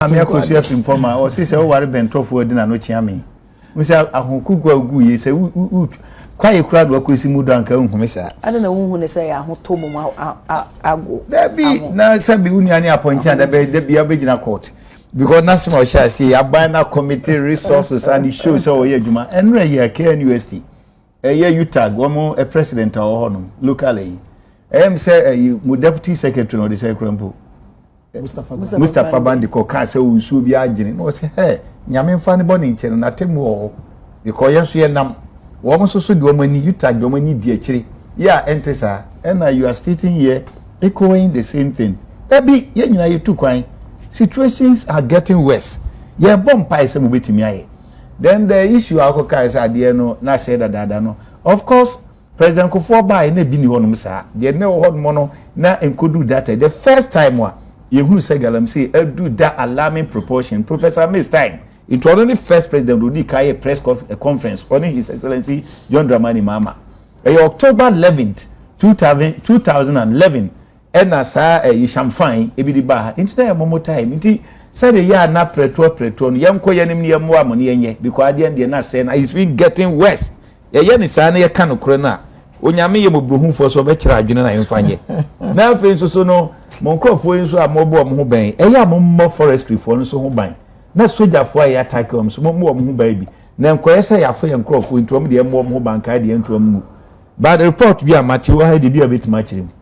I'm a coach of Impoma or say, oh, what been tough for dinner no chiami. We say, I won't cook well good. You say, quiet crowd work with Mudanka, Missa. I don't know who they say, I won't told I go. There be now, Sabi Uniani appointed, there be a big in a court. Because National shall say, I buy now committee resources and it shows our year, Juma, and Ray, KNUST. A year you tag, one more a president or honor, locally. I am say, you deputy secretary of the Secretary. Mustafa Bandiko can't say we should be arguing. No, say, hey, Yamin Fanny Bonnie, and I tell you, because yes, we are now. Woman so do when you tag the money, dear Chiri. Yeah, enter, sir, and you are stating here, echoing the same thing. That be, yeah, you too quiet. Situations are getting worse. Yeah, bomb pies and wait to me. Then the issue Alcoca is at the end, not say that no. Of course, President Kufuor by ne bini honum sa. They no hot mono na could do that. The first time you who say galam say do that alarming proportion. Professor Miss time. It was only first president who did a press conference on His Excellency John Dramani Mahama. October 11th, 2011. And as a champagne, a bit bar, instead of more time. Inti said a year na preto, young coyanim near more money, because the end not saying it's been getting worse. A yen is a can of crona. When Yami Bruhum for so better, I didn't find it. Now, for instance, no, Monco for you are mobile mobile, a yam more forestry for so mobile. Not soldier for a attack on some more baby. Now, Coessa, I feel and crop into the more mobile cardi into a move. But the report be a Matthew, why did you a bit much him?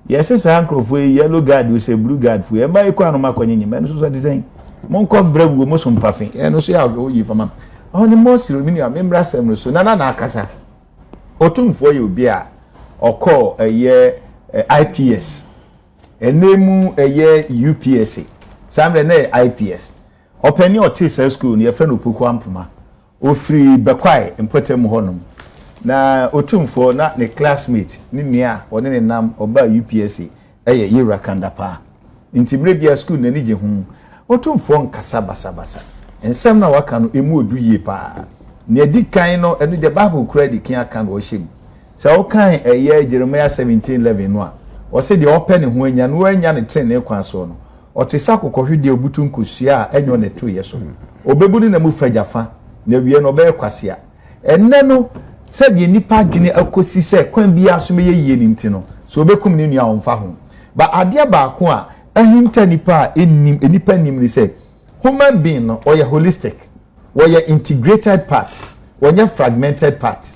Yes, it's uncle for a yellow guard, we say blue guard for a by a corner mark on him, and so design. Monco bread with most puffing, and no see how go you from only most aluminium members and so Nana Casa. Otumfuo you be or call a year IPS. A name a year UPSA. Some IPS. Open your teacher school near friend of Pukuampuma. O free Bakwai and put him honum. Na Otumfuo not the classmate, Ninia or any name or by UPSA. A year Kandapa. Intimate school Neniji home. Otumfuo Kasabasa. And some now can emu do ye pa. Near Dick Kaino and the Bible credit can worship. So, kind a year Jeremiah 17:11 or say the opening when yan train a conson or Tisako Cohidio Butun Kusia and on the 2 years old. Obebudin a move for Jaffa, near no bear quasia. And Nano said ye nipa guinea a cosi said, Quen be assuming ye intino, so be coming in your own fahum. But Adia Bakwa, a him nipa in independently say, human being or your holistic. Where your integrated part, when your fragmented part.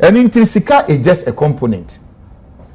An intrinsica is just a component.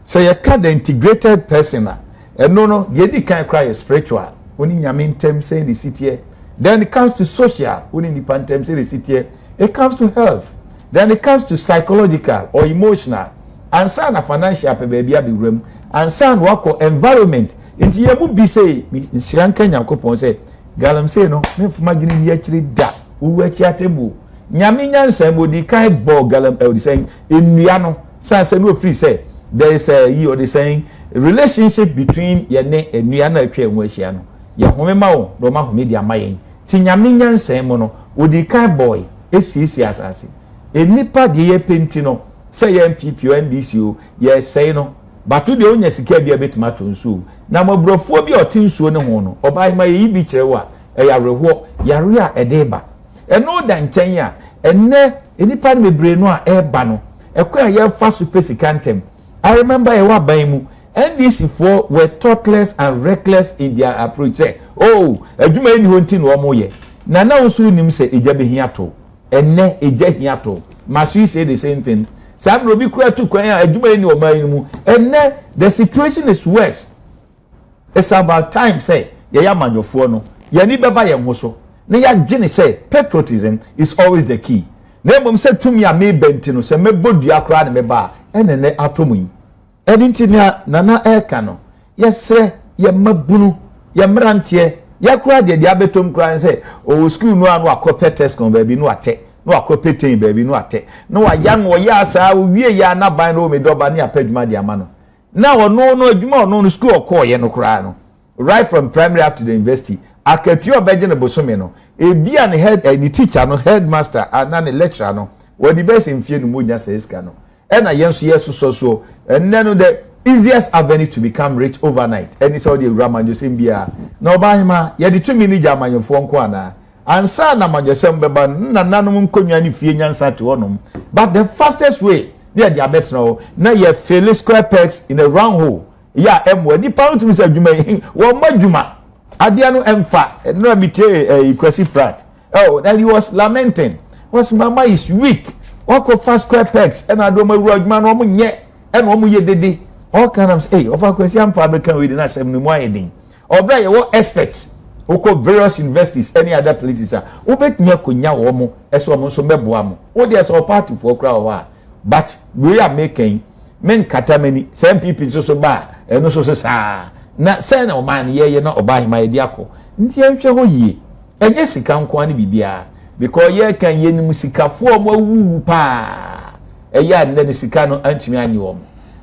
So you cut the integrated person, and no, you can't cry a spiritual. When in your main term say the city, then it comes to social. When in the pan term say the city, it comes to health. Then it comes to psychological or emotional. And son of financial baby room, and son work or environment. Into your would be say, Miss Shankanya Copon say, Galam say no, me for my actually that. Uwe chiatemu nyame nyansa modi kai bo galam e saying enua no sanse no free say there is a you are saying relationship between ye ne enua na atwa enwa hia no ye homema wo do ma home dia mayen ti nyame nyansa mu no odi kai boy esisi asase enipa de ye penti no say ye MPP o NDC ye say no batu de onya sika bia betuma to nsu na mabrofo bi oti nsuo ne ho no obai ma ye bi kirewa e ya reho yare a edeba eno da nchen ya enne enipa ne bebre no a eba no ekwa ye fa super sikantem. I remember ye wa ban mu NDC for were thoughtless and reckless in their approach. Say, oh adwuma ni honti no mo ye na na unsu nim se eja be hiato enne eja hiato masu say the same thing. Sam robi kura tu kwan adwuma ni o man mu enne the situation is worse. It's about time say ye ya manyofo no ye ni beba ye ho so. Na ya gene say patriotism is always the key. Na mom say tumi a me benti no say me bodu akra na me ba enene atomu yi. Eni ntina nana eka no. Yesre ye mabunu ye mrantie ye kra de abetom kra say o school no anu akopɛ test kon ba bi no ate no akopɛ ten ba bi no ate. No wa ya no ya sa wie ya na ban no me doba ne apadwuma de ama no. Na ono no adwuma ono no school okɔ ye no kra no. Right from primary up to the university. Akatuo beje ne bosome no ebia ne head ni teacher no headmaster ana ne lecturer no wodi best mfie no monya seska no e na yenso yeso so enne no de easiest avenue to become rich overnight. Any so the Raman you sing bia. No bahima ye the 2 minutes jaman for nkwana. Ansa na manjosem beba na nanum konwa ni fie nyansa to honum. But the fastest way there the abet now na ye fill square pegs in a round hole. Ya emwe ni pa to say adwuma yi wo madwuma adia no emfa no amite Ikwesi Pratt. Oh, that he was lamenting. Was mama is weak. Wako fast square pegs and Adoma adwuma no mo nye and wo mo ye dede. All kind of hey, of Ikwesi amfa be kan we dey na sem no mo ayedin. Obra ye wo experts. Woko various universities any other places are. Wo betnya konya wo mo eso mo so meboa mo. Wo dey so party for kra wa. But we are making men katamani some people so ba eno so sa na say na o man ye na oba hima ye diako nti enhwe ho yie enye sika nko ani bibia because ye kan ye ni musikafo mo awuwu pa eya ne sika no antumi anyi wo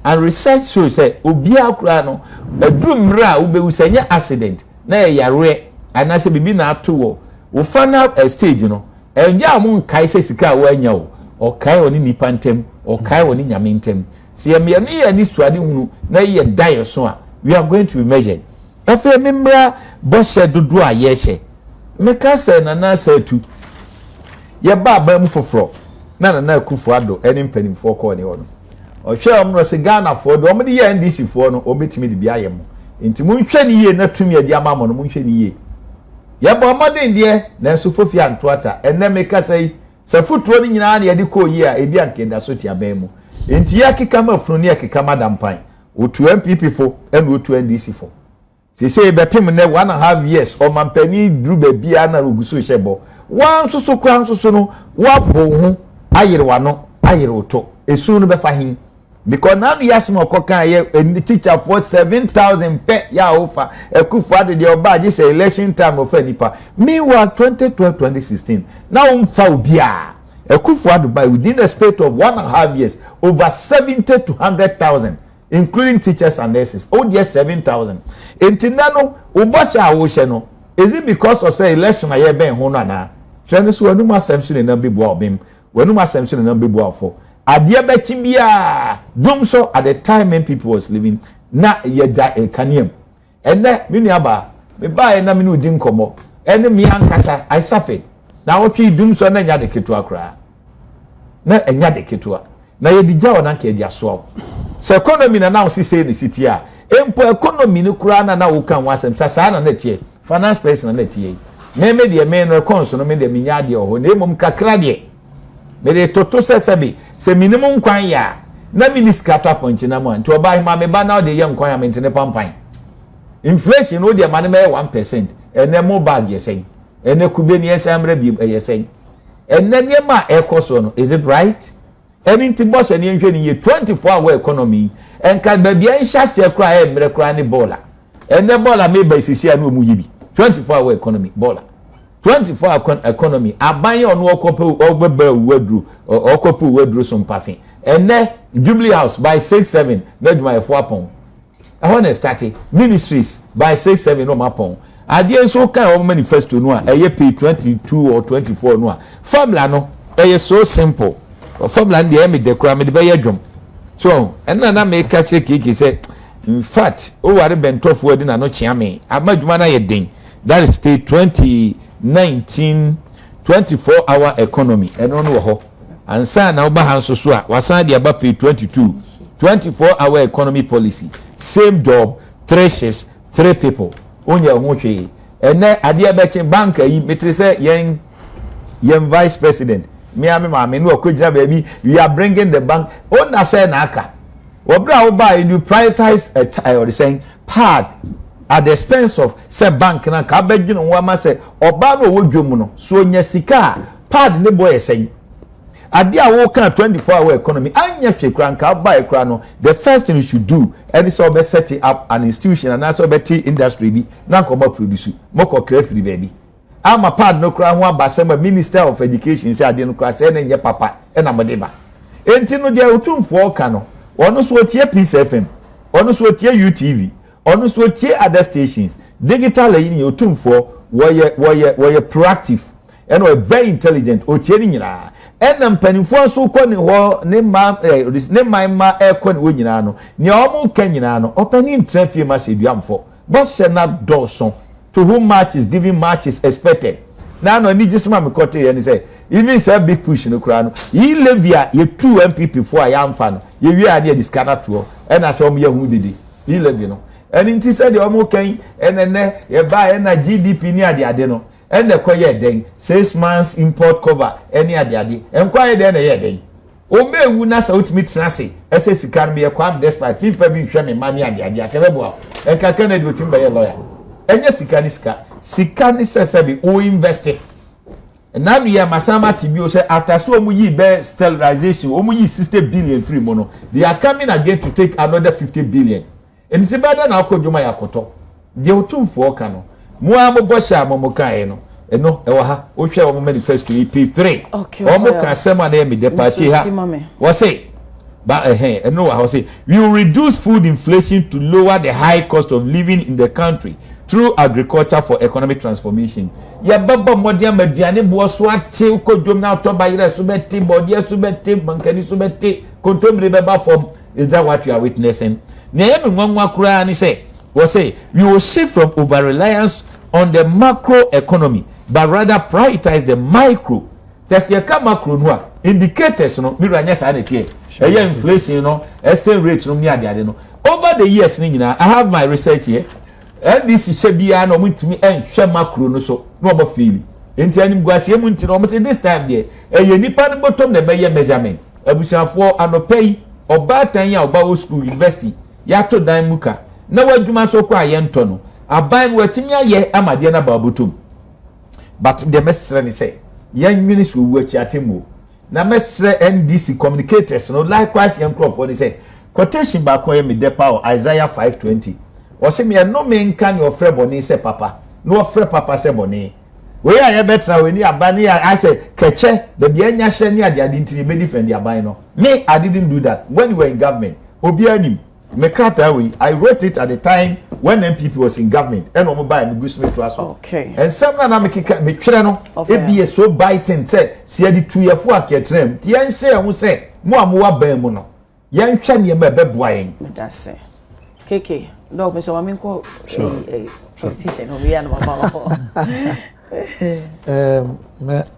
and research shows say obi akura no adumra wo be usanya accident na ye yare anase bibi na ato wo final stage no enja mo nkai se sika wo anya wo okai oni nipa ntem okai oni nyame ntem si ye ni suade hunu na ye die so a we are going to be measured afa memra boshe dodo a ye hye meka se na sa tu ye ba mu foforo na akufo ado eni mpanimfo ko ne wono o hwe omno se Ghana fo do omde ye NDC fo no obetimi de bia ye mo enti munhwe ni ye na tumi ade ama mo no munhwe ni ye ye ba modern de na so fofi antoata enne meka se futuo ni nyina na ye de ko yi a ebi ankenda so ti abamu enti ya kikama funu ni kikama dampan otu MPP fo and otu NDC fo say bepim ne 1.5 years o mampani dru ba bia na oguso hyebo wan soso kran soso no wabo ho ayere wano ayere oto esu no befa hin because now yes mo kokan ye teacher for 7,000 pe ya ofa ekufu ade de oba ji say election time of nipa meanwhile 2012-2016 now umfa obia ekufu ade by within the space of 1.5 years over 70 to 100,000 including teachers and nurses oh yes 7,000 entinano ubasha awoshe no is it because of say election aye ben ho no na twene so wanu masem na bebu obim wanu masem na bebu afo ade ba chibia dum so at the time when people was living na yeda ekaniam enne minu aba me ba na minu di nkomo enne mi ankasa I suffered na wotwi dum so na nya de ketu akra na enya de ketu na ye digya wona ka dia so se economy na now say ni city a empo economy ni kura na wo kan wasem sa na tie finance person na tie me de me no cons no me de minya de ho na emom kakra de me de toto sesebi se minimum kwan ya na miniska to appoint na mo nti oba hima me ba na de ye nkwan ya me ntene pampan inflation no de ma ne me 1% ene mo bag ye sen ene kube ni esamre bi ye sen ene ne ma ekoso no is it right anything boss any nhwe ni 24-hour economy enka babia nhase kra e mre kra ni bola ene bola me ba sisi anu mu yibi 24-hour economy bola 24-hour economy aban onu okope ogbeba wadru okope wadru so mpafin ene Jubilee House by 6-7 na dwuma e 4 pon ehon start ministries by 6-7 no mapon ade so kan o manifesto no a eye pay 22 or 24 no a formula no eye so simple formula ndi emi de kura me de be dwom so enna na me ka keke say in fact o ware bentofo adi na no chiame amadwuma na ye den that is pay 2019 24-hour economy eno no ho ansa na oba hanso so a wasan de aba pay 22 24-hour economy policy same job 3 shifts 3 people onye ho twe ene ade abeche bank yi metre say yen vice president me no akojira baby we are bringing the bank on na say na aka obra wo buy you prioritize or saying part at the expense of say bank na ka badwino wo ma say oba no wo dwom no so nya sika part ne boy say ade a wo kan 24-hour economy anya hwekran ka buy kra no the first thing you should do any so be set up an institution and also be industry bi na ko ma produce mo ko craft free baby ama pad no kra ho abasema minister of education say ade no kra say na nye papa e na modeba enti no dia Otumfuo ka no ono so tie Peace FM ono so tie UTV ono so tie other stations digital yin Otumfuo woye proactive and we very intelligent o tie ni nyina ɛna mpanimfoɔ so kɔ ne hɔ ne ma ɛkɔ ne wɔ nyinaa no nea ɔmo ka nyinaa no ɔpɛni ntra fie ma sɛ duamfo bɔhyɛ na dɔɔso to whom much is given much is expected na no ni gisema me kɔte yɛ ne sɛ even say big push no kura no yi levia ye two MPP fo a yamfa no ye wi ade diskana to ɛna sɛ ɔmo yɛ hu dede yi levi no ɛni nti sɛ de ɔmo kan ɛnɛnɛ ye ba ɛna GDP ni ade no ɛna kɔ yɛ den 6 months import cover ɛni ade ɛnkɔ yɛ den na yɛ den o me wu na sɛ utimi trase ɛsɛ sika no yɛ kwam despite pinfa bi hwɛ me ma ni ade akɛbɛ bo a ɛnka Kennedy utimi bɛ yɛ lawyer ɛnyɛ sika ni sɛ bi o invest now we are masama tibio say after so omu yi be sterilization omu yi 60 billion free mono they are coming again to take another 50 billion and it's better na akodwuma yakoto de Otumfuo ka no mo ambo sha mo kae no eno e wa ha o hwe o manifesto EP3 o mo ka sema na me de party ha wo say ba eno wa say we will reduce food inflation to lower the high cost of living in the country through agriculture for economic transformation. Ya baba modia mediane bo so ate kodwom na to bayire so beti bodia so beti bankani so beti kontomre beba form. Is that what you are witnessing? Na yemi nwanwa kura ni say we say we will shift from over reliance on the macro economy but rather prioritize the micro. Just ye ka macro no indicators no mi ranya sa na tie e inflation no exchange rate no ni ade no over the years ni nyina I have my research here. And this is Shabia no mutimi en hwe macro no so no obo feel enti anim guase emu nti no say this time there ye nipa no bottom na be ye measurement abusiafo anopei obatan ya oba school university ya to dan muka na wadwuma so kwa ye nto no aban watimi aye amade na ba botom but the message ni say yan nwini so wu achi atemo na message NDC communicators no likewise yan crop for say quotation ba ko ye me depa o Isaiah 5:20 o se me no me nka ne ofre boni se papa no ofre papa se boni we ya ye betra we ni abani I say keche the bia nya hye ne ade ade ntini be defend the aban no me I didn't do that when we were in government obi anim me krata we I wrote it at the time when MPP was in government and omo buy me gusme to aso okay and some na me kika me twere no e bia so biting say se ade tuyefo aketrem ti yan hye hu say mo amowa ban mu no yan hwe ne me beboa yen that's it keke dog me so I mean ko politician obi ya no mama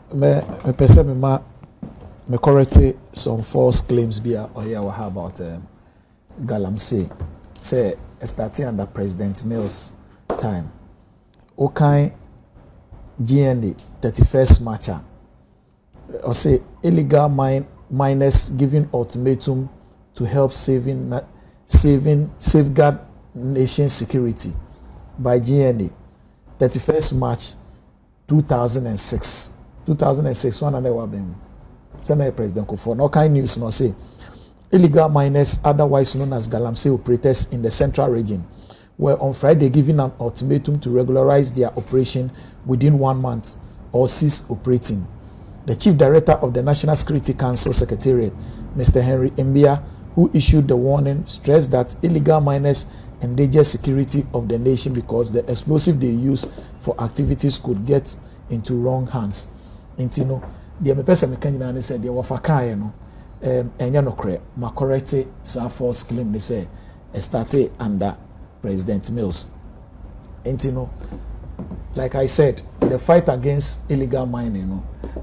me pese me correct some false claims be or here we have about Galamsey say starting under President Mills time okay GND 31st March or say illegal miners giving ultimatum to help safeguard nation security by GND 31st March 2006 one and ever been Senate President Kofo no kind news no say illegal miners otherwise known as Galamsey operators in the central region were on Friday given an ultimatum to regularize their operation within 1 month or cease operating. The Chief Director of the National Security Council Secretariat, Mr. Henry Mbia, who issued the warning, stressed that illegal miners endanger security of the nation because the explosive they use for activities could get into wrong hands. Intino, the person mekanina said they were fakaye no enya no kre ma correct sa false claim they say started under President Mills. Intino, like I said, the fight against illegal mining no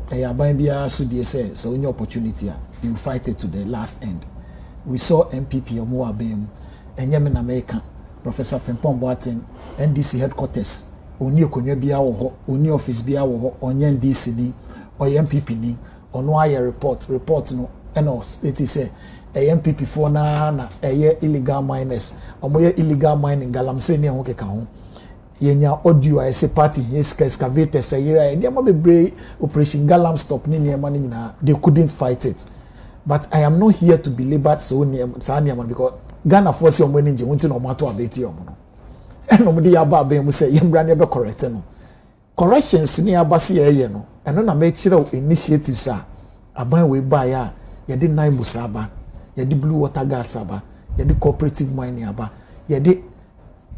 yaban bia so dey say so any opportunity you fight it to the last end. We saw MPP omo abem enyeme na America Professor Frimpong Boateng NDC headquarters oni okonwa bia wo ho oni office bia wo ho onye NDC ni oye MPP ni ono aye report no eno state say MPP for na illegal miners omoye illegal mining Galamsey ni ho keka ho yenya audio I say party yes excavator say ira e ma bebre operation Galam stop ni niema ni nyina they couldn't fight it. But I am not here to belabor so near because Ghana force your money into no matter about your mono. And nobody about them say Yambra never correct no. Corrections near Basia no. And then I make sure initiatives are a buy we buy ya did nine busaba, ya did blue water guards aba, ya did cooperative mining aba, ya did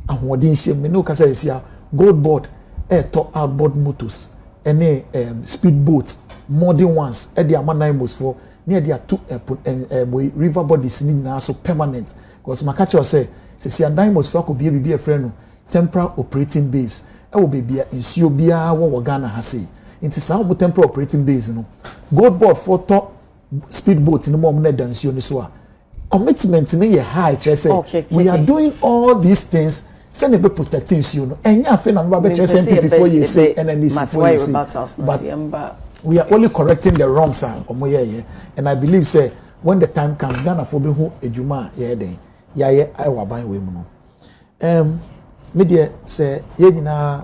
a wording shame no case gold board, top outboard motors, and speed boats. modern ones e dey amana most for near there two river bodies ni na so permanent because makacho say se adan most for ko be a friend no temporary operating base e wo bebia nsuo bia wo Ghana ha sei nti sa mo temporary operating base no gold board for to speedboat no mo na dansuo ni so a commitment ni ye high say we are doing all these things send be protecting you no enya afi na mba be chese before you say NNC for you say but we are only correcting the wrongs and I believe say when the time comes Ghana for be hu ejuma ye den ya ye ai wa ban we mu no media say ye nyina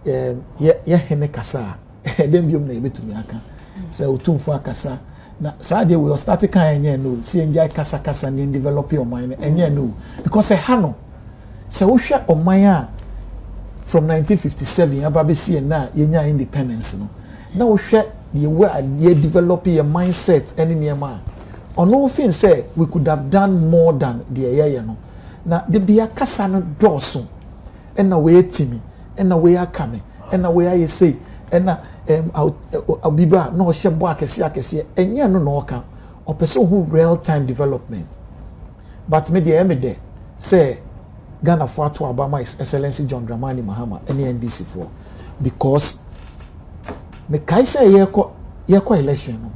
ye hene kasa dem biom na ebetumi aka say Otumfuo akasa na saade we start kan enye no see enjai kasa ni develop your mind enye no because ha no say wo hwe oman a from 1957 ababe see na yenya independence no na wo hwe the way they develop your mindset any niema ono fin say we could have done more than the yeye no na de bia kasa no doso na we timi na we akame na we aye say na abiba no hye bo akese enye no no ka opese who real time development but me de say Ghana for to Obama His Excellency John Dramani Mahama NDC for because me kai say ye ko election no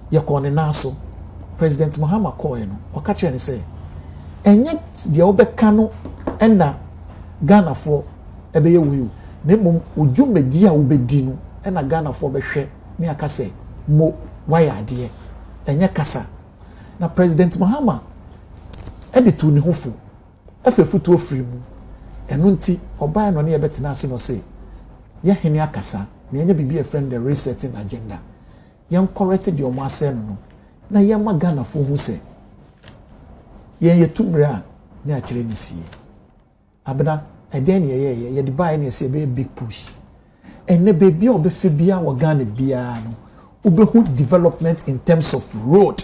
ye ko ne naso President Mahama ko no o ka kire ne say enye de obeka no na Ghana for ebe ye wi ne mum odwumadi a obedi no na Ghana for be hwe me aka say mo why ade enye kasa na President Mahama e tu ne hofu afefutu ofiri mu eno nti oban no ne ye betena ase no say ye hene akasa na enye bibi a friend the resetting agenda ye corrected your master no na ye ma Ghana for hu say ye tumre a ne a kire ni sie abena eden ye de buy ne say be big push enne baby obefe bia wo Ghana bia no obehu development in terms of road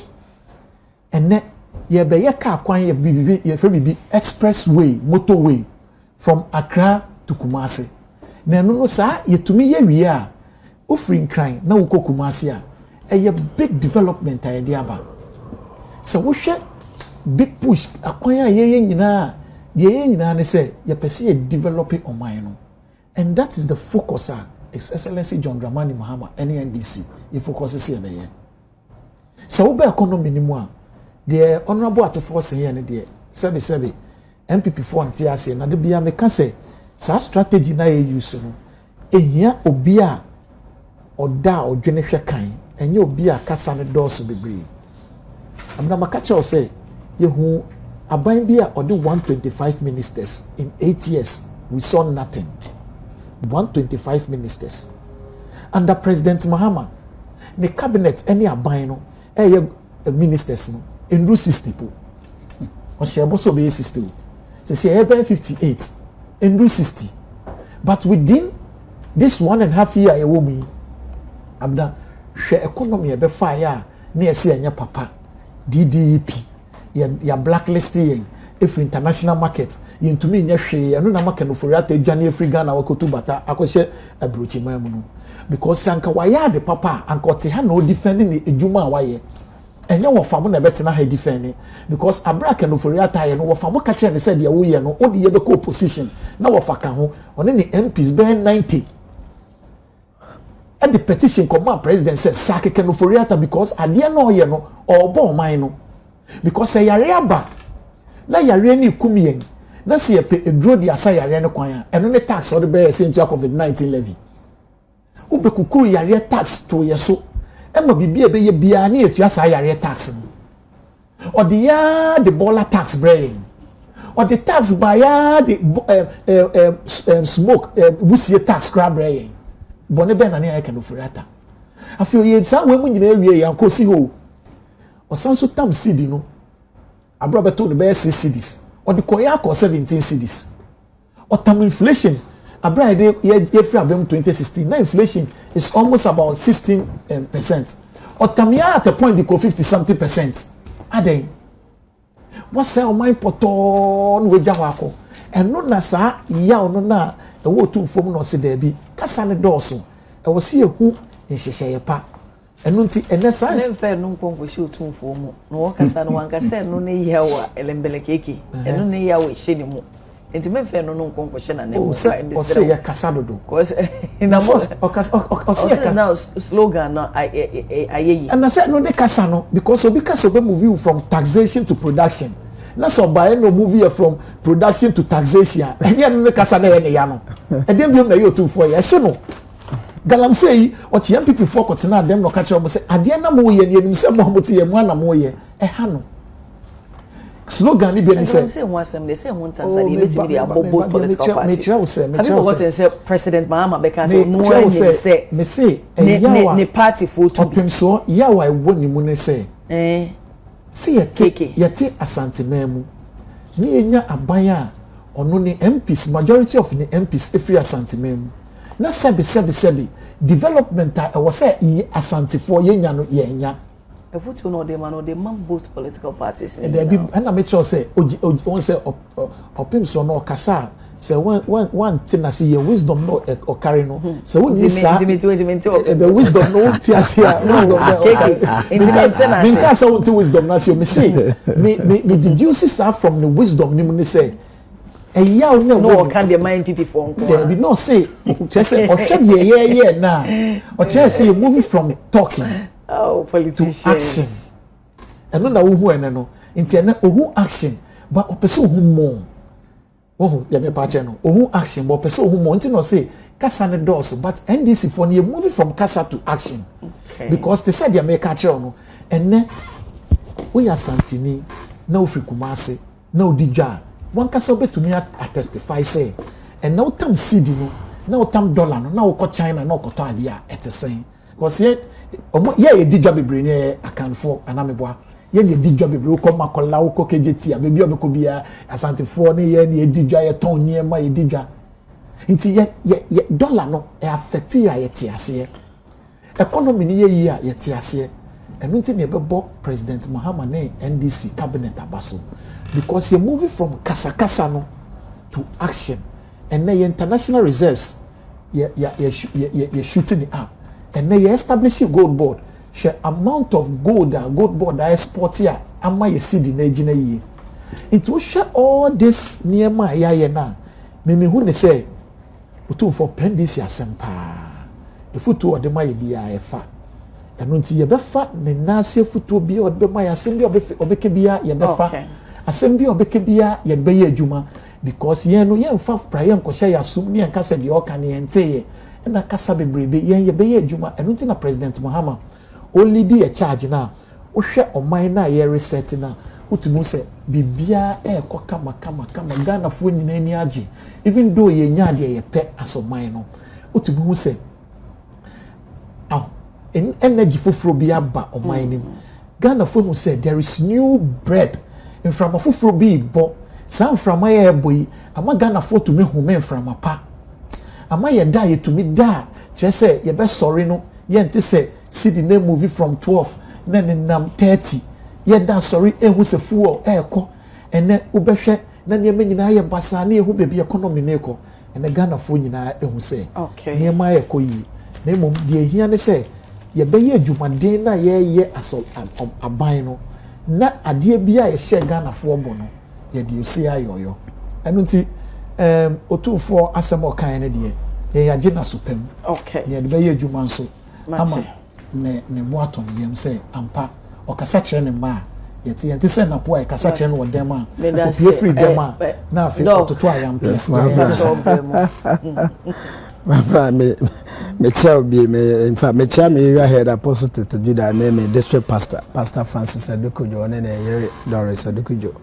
enne ye be ye ka kwan ye bibi ye fe bibi expressway motorway from Accra to Kumasi na eno no sa ye tumi ye wie a ofri nkran na wo Kumasi a ye big development a ye de aba so wo hwe big push akwan a ye nyina ne say ye pese ye develop oman no and that is the focus His Excellency John Dramani Mahama NDC ye focus see na ye so wo be economy ni mu a the honorable Atofo say here ne de sebe MPP for ntiase na de bia me ka say sa strategy na ye use no ehia obi a oda odwene hwe kan enye obi a kasa ne dose bebre amna makache o say ye hu aban bi a ode 125 ministers in 8 years we saw nothing 125 ministers under President Mahama the cabinet any aban no ministers no endru 60 people o se boso be 60 say 58 endru 60 but within this 1.5 year e wo mi abda hwe economy e be fire na e se anya papa DDEP ya blacklisting if international market yintumi nya hwe eno na market no for ata dwane free Ghana wakotu bata akose abrochi mamu no because sanka waya de papa anka te ha no defending the ejuma waye enye wo famo na betena ha defending because abraka no for ata ye no wo famo ka kire ne said ye wo ye no odi ye be ko opposition na wo faka ho one ni MPs be 90 and the petition come president says sakeke no for ata because ade no ye no obo man no because say yare aba na yare ni kumien na se ye pe edro di asa yare ne kwan eno ne tax or the be say into COVID-19 levy ube kukuru yare tax to ye so ema bibia be ye bia na etu asa yare tax or the ya the bola tax brain or the tax by ya the smoke wusie tax crab brain bone be na ne ayeka no furata afio ye sa we mu nyina ewie ya kosi ho osanso tam cedi no abro beto the be 6 cedis or the koya ko 17 cedis or tam inflation abra de ye free abem 2016 na inflation is almost about 16%. Or tam ya at a point the 50-something%. Aden what say o mind poton we jawako eno na sa ya ono na e wo Otumfuo no se da bi kasa ne doso e wo se ehu nhyehyeye pa enu nti ene science nem fe no nkonko shi Otumfuo mu no wakasa no wankasa no ne yewa elembele keke eno ne yewa hye ni mu enti me fe no nkonko hye na ne mu o se ya kasa dodo cause na mo o se ya kasa slogan no ayeyi and I said no de kasa no because obi kasa be move from taxation to production na so buy no move from production to taxation enya no de kasa na ye ne ya no e dem biom na ye Otumfuo ya hye no galamsey o ti MPP for kotena dem no ka kire o say ade na mo ye ne nim se mo ti ye mo na mo ye e ha no slogan ni bi ni say say one assembly say one Tanzania let me abobo political party me say President Mahama because no say me say ne party for to Otumfuo yawa e woni mu ne say see ye te Asante memu ni enya aban a ono ni MPs majority of the MPs every Asante memu na sebi development I was say Asante for yenya no yenya efutu no de man both political parties and there be and I make sure say o say Opimso no kasa say one thing I see your wisdom no or carry no so we need the wisdom no tiasia wisdom me say wisdom na say me say me deduce from the wisdom ni say eya no can the mind people for they did not say just say o hwe de ye na o just say you move from talking politicians to action and no wo hu ene no nti ene ohu action but o pese ohu mo oh ya me pa che no ohu action but pese ohu mo nti no say kasa ne doors but NDC for you move from kasa to action because they said ya me ka che no ene we ya santini na ofrikumase na odidwa one kasa betumi a testify say and now tam seed no now tam dollar no now ko China no ko to ade a etesen because ye didwa bebre ne akanfo anameboa ye ne didwa bebre ko makola ko kejeti a bebi obeko bia asantefo ne ye ne didwa ye ton niema ye didwa nti ye dollar no e affect ya ye tiase economy ni ye yi a ye tiase enu nti ne bebo President Mahama ne NDC cabinet abaso because you moving from kasa no to action and then international reserves you shooting it up and then you establish a gold board share amount of gold board that export here ama you see the na yi it will share all this niema ya na me hu ne say Otumfuo pendisi asempa the futu of the ma bia efa eno nti ye befa ne nase futu bi o be ma ya sem bi obeke bia ye befa asem bi obeke bia ye be ye adwuma because ye no ye mfa prayer nkosha ya sum ne nka se de o ka ne nteye na kasa bebrebe ye be ye adwuma eno nti na President Mahama only di a charge na wo hwe oman na ye reset na utumu se bibia kama Ghana fo nyina ni age even though ye nya de ye pe asoman no utumu se energy foforo bi aba oman nim Ghana fo hu say there is new bread in from foforo bi bo san from aye boy ama Ghana fo to me home from apa ama ye da ye to me da che say ye be sorry no ye nti say see the name movie from 12 na nam 30 ye da sorry ehu se fuo ko ene ubehwe na ne nyina ye basa na ehu bebi economy na eko ene Ghana fo nyina ehu say ne ma ye ko yi na mom de hia ne say ye be ye adwumaden na ye aso aban no na ade bia ye hye Ghana fo bo no ye de osi ayoyo enu nti Otumfuo asem okan ne de ye ya gina supem ye de be ye adwuma nso ama ne boaton yem say ampa okasa kire ne ma yete say na po ai kasa kire no dem a ko free dem a na afi ototo ayam pe my friend, me shall be in fact, me chair me head apostle to do that name district Pastor Francis Adokujo and Doris Adokujo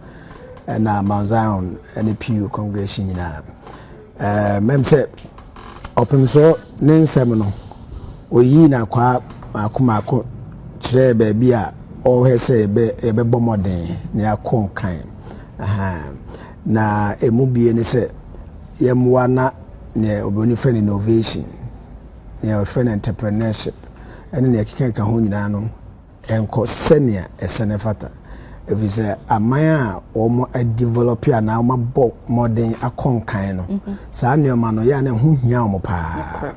and Mount Zion and the Pew congregation mem say Otumfuo ne nsem oyi na kwa makomako kire baby a o he say be bomodin na akonkan na emubie ne say yemwa na ne oboni friend innovation ne friend entrepreneurship ene ne keka ho nyina no enko senior esenefata evise amaya o develop ya na ma bo modern akonkan no saa ne ma no ya na ho hia o pa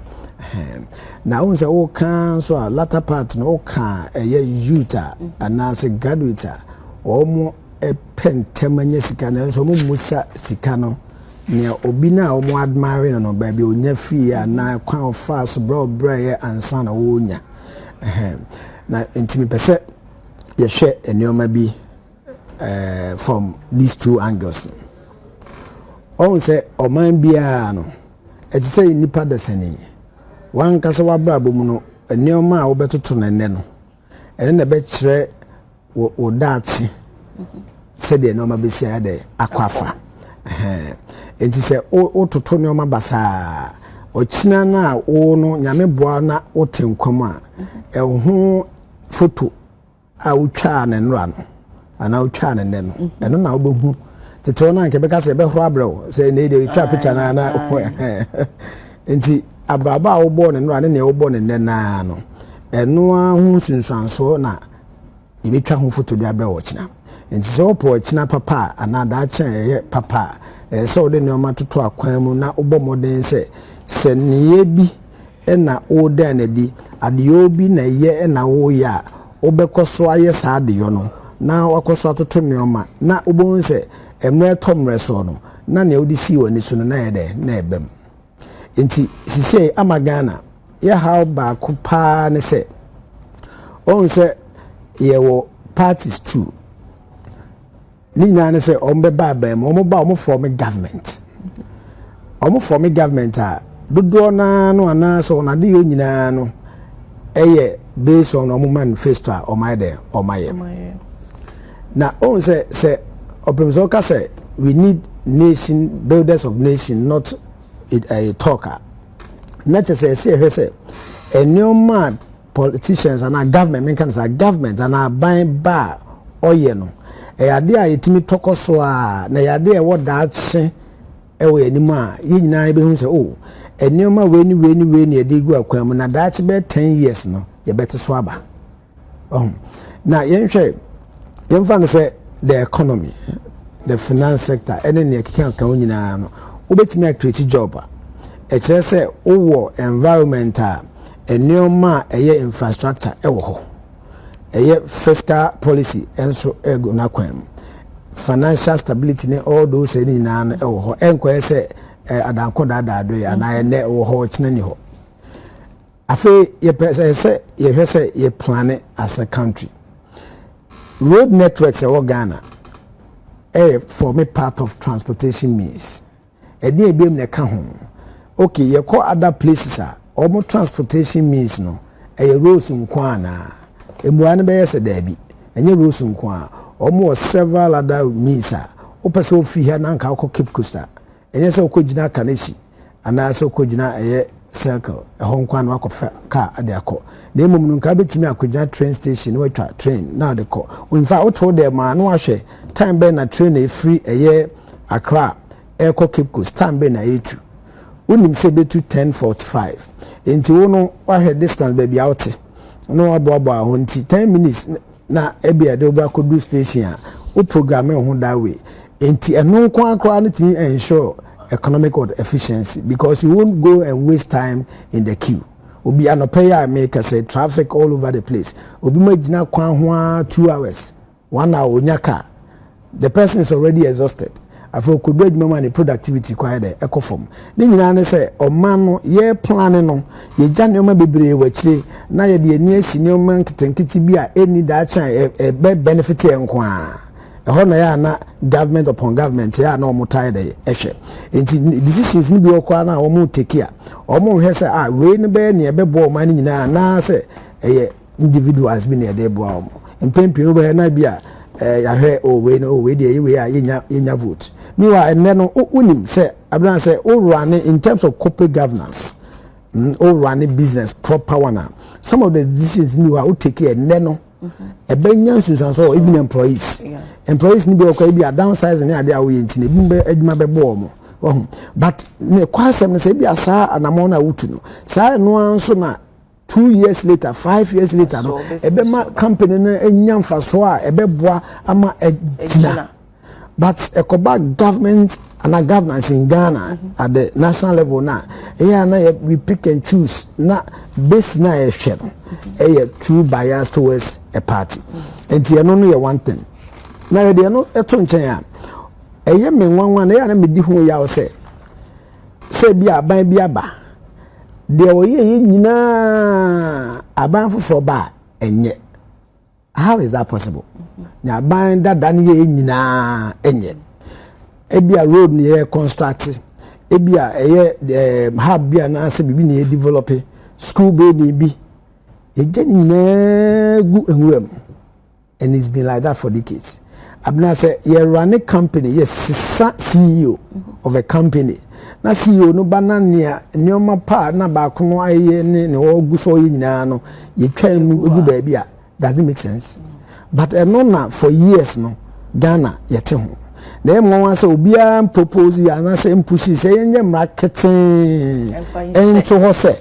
na won say wo kan so a latter part no kan youth and as a graduate omo pentemanya sika na so mo musa sika no ne obi na omo admire no ba bi onya free na kwan ofa so bro ye ansa na wo nya na intimi pese ye hwe enioma bi from these two angles on say oman bia no eti say nipa desani wan kasa wa bra bomu no enioma a wo betoto na ne no ene na be kire wo daachi se de enioma be sia de akwafa enti say o toto enioma basa ochina na wo no nyame boa na wo tenkwam a eho photo a wo twa na nra no ana wo twa na ne no eno na wo behu tete na nke be ka se be horo abrew se ne de twa picture na enti abraba wo bo ne nra ne wo bo ne na no eno ahu sunsanso na ibe twa ho photo bi abrew ochina enti se wo po ochina papa ana da cha ye papa so de ne o matoto akwan mu na wo bo moden se niye bi na wo da na di ade obi na ye na wo ya obekoso aye sa ade yo no na wakoso atoto neoma na obon se emre tomre so no na ne odi si woni so no na ye de na ebem enti sise amagana ya how ba kupa ne se on se ye wo parties too ni nyane se ombe ba ba mo mo ba o mo form government o mo form government a dodo na no ana so na de yo nyina no eye based on omo manifesto o my there o my na on say opemzo ka say we need nation builders of nation, not a talker. Not just say a new man politicians and our government means our government and our buying bar or no a idea itimi toko so na idea what that say ewe anymore you na be hu say oh a new man when e dey go akwam na that be 10 years no you better so aba na yen fan say the economy, the finance sector, any near can nyina no obetimi create job e kire say owo environmental a new ma infrastructure ewo ho fiscal policy enso ego na kwam financial stability ne all those any na ewo ho enko say adanko dadado ya na ene ewo ho kina ni ho afi ye pese say ye hwese ye plan as a country. Road networks in Ghana for me part of transportation means. Edi ebiem na ka ho. Okay, you call other places almost transportation means no. Roads nkwa na. Emuane be yese dabi. Enye roads nkwa. Almost several other means opese ofi here na nka akọ Cape Coast. Enye se okojina Kaneshi ana se okojina circle nkwa na akọ car ade akọ. Na emom no nka betimi akogya train station we twa train na de ko in fact what told them no ahwe time be na train e free Accra Eko Cape Coast time be na etu unim se betu 10:45 enti wo no ahwe distance be bia wote no aboabo a ho nti 10 minutes na ebia de oba kodu station o program ho that way enti eno nko akra no timi ensure economic efficiency because you won't go and waste time in the queue. Obi anopeya make say traffic all over the place. Obi magina kwan ho 2 hours. 1 hour onyaka. The person is already exhausted. After could do money productivity quite there ecoform. Ni nyina ne say o man no ye plan no ye gya ne ma bebre wachire na ye de ani senior man kitenkiti bi a any that chan e benefit enko a. Ehọ na ya na government upon government ya na omo tie dey ehwe enti decisions ni bi okwa na omo take a omo hwe se we ni be ne be bo man nyina na se individuals bi ne dey bo omo empempi no be na bi a ya hwe we dey we a yenya vote mi wa enne no unim se abran se o run in terms of corporate governance o run business proper one. Some of the decisions ni wa o take enne no ebenya nsunsanso even employees employees ni be okwa bi a downsize ni ade a we ntine bi be adwuma be bo omo but ne kwasem ne se bi asa anamo na wutu no sa no anso na 2 years later 5 years later no ebe ma company na enya mfaso a ebe boa ama ejina but ekoba government and a governance in Ghana at the national level now. We pick and choose na base na a share. Too biased towards a party. And you know one thing. Now they are not a tonchaya. A young man one me di who ya say bia ban bia ba. There were na aban for ba enye. How is that possible? Now ban that dan ye nyina enye. Ebia road ni construct. Ebia hub bia na se bibi ni develop school building bi. And it's been like that for decades. Abna say you run a company, yes, CEO of a company. Na CEO no banana nyoma pa na ba kono aye ne ogu so yina no ye twan egu baby a doesn't make sense. But no na for years no Ghana yete ho. Na em won say obia propose ya na say push say yenye marketing ento ho say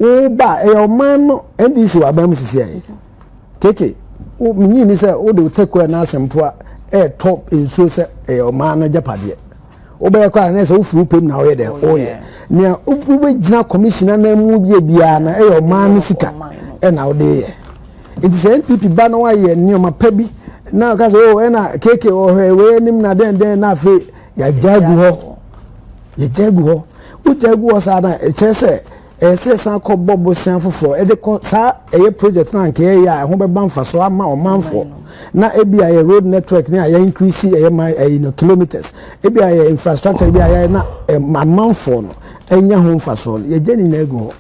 Oba man no NDC wa bam sisi ai keke o minyi ni say o de take na asempo top inso say man no japade oba kwa na say o furu pem na o ye de o ye ne o be gina commissioner na mu bia na man sika na o de ye it is NPP ba no wa ye ne o mapa bi na ka say o na keke o we nim na den na fe ya jagu ho o jagu ho sa na e chese san ko bobo san fofo e de ko sa project na nke ya ho be banfa so ama o manfo na ebia ye road network ni ya increase kilometers ebia ye infrastructure ebia ya na manfo no enya ho mfa so ye jeni na egu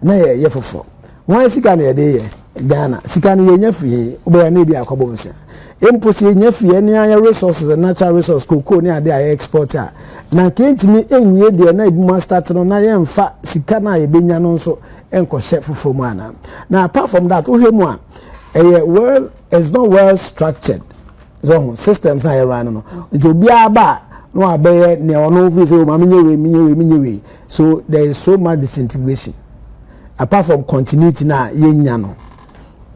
na ye fofo wan sika na ye de ye Ghana sika na ye nya fi obo na ebia akobo nsa emposi ye nya fi ni anya resources and natural resource koko ni ade ya exporter na kentimi enwie de na ebi start no na ye mfa sika na ye benya no so enko chef fofo mu ana na apart from that ohwemu a well it's not well structured so systems na ye run no nti obi aba no abaye ne ono fi say o ma menye we so there is so much disintegration apart from continuity na ye nya no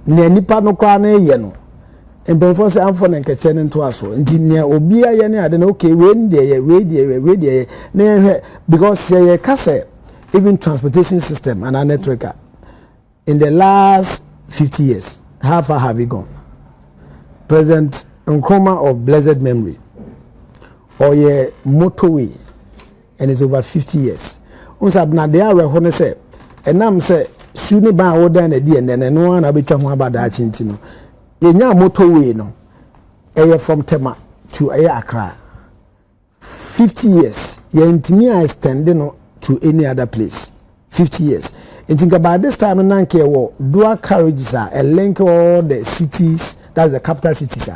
ne nipa no kwa na ye no Empenfo say amfo na nkeche ne nto aso nti ne obi aye ne ade na okay we dey na because ye kase even transportation system and our network in the last 50 years how far have we gone? President Nkrumah of blessed memory or ye motorway and it's over 50 years unsab na dey are ho ne say enam say suni ba wo dan na di ene no na betwa ho abada chinti no Yenya motorway no from Tema to Accra 50 years yentimi extend no to any other place 50 years and think about this time nanke wo dual carriages a link all the cities that's the capital cities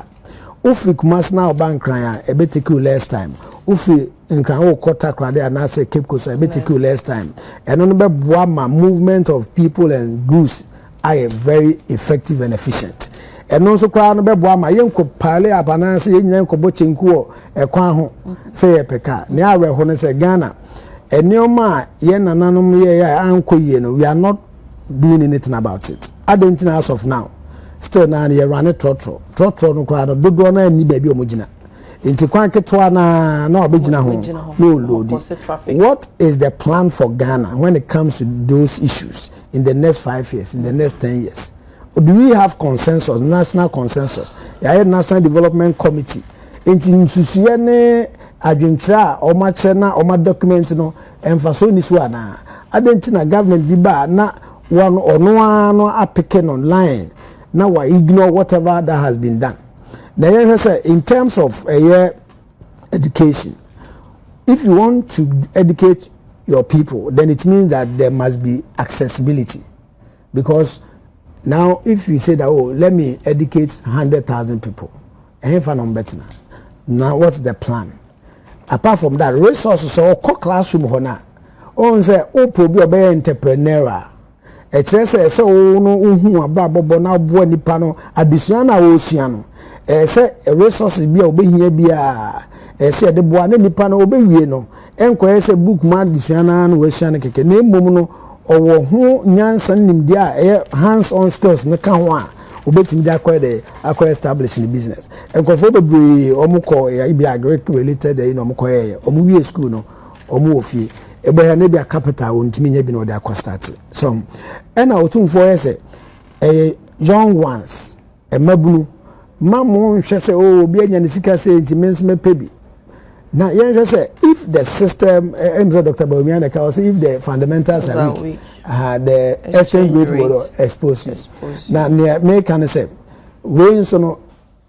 Ufi Kumasi na Obankran a bit take you less time Ufi Nkran wo Kota Krade and say Cape Coast a bit take you less time and on the movement of people and goods are very effective and efficient and also kwa no bebo ama yenko pale abananse yenyan ko bochenku ekwan ho say epeka ne awe ho ne say Ghana enioma ye nananom ye anko ye no we are not doing anything about it identity as of now still na ye run trotro no kwa no dodo na ni ba bi omugina enti kwan ketwa na obegina ho no load what is the plan for Ghana when it comes to those issues in the next 5 years in the next 10 years? Do we have consensus, national consensus? Yeah, National Development Committee. Inti nsusuye ne adwenkyira o ma kye na o ma document no emfaso ni so ana. Adenti na government bi ba na one ono apeke online na wa ignore whatever that has been done. Now say in terms of education, if you want to educate your people, then it means that there must be accessibility, because now if you say that let me educate 100,000 people, now what's the plan? Apart from that, resources or classroom hona on say probi obe entrepreneur e kire say no hu abrabo na bo nipa no adesua na wo sua no say resources bia obehia bia say de boa na nipa no obewie no enko say book man adesua na wasua na keke na emom no owo ho nyansa nimdia hands on skills me ka ho a obetimi dey acquire establish in business enkofo bebre omuko ya ibi agric related you know omuko ye omu wie school no omu ofie ebe na bia capital ontimi nya bi no dey start so ena Otumfuo yese young ones emabunu mamu nhwe se obi anya ne sika se ntimi nso mepebi na yen say if the system Dr. Bawumia can say if the fundamentals are weak the exchange rate will expose now me can say when so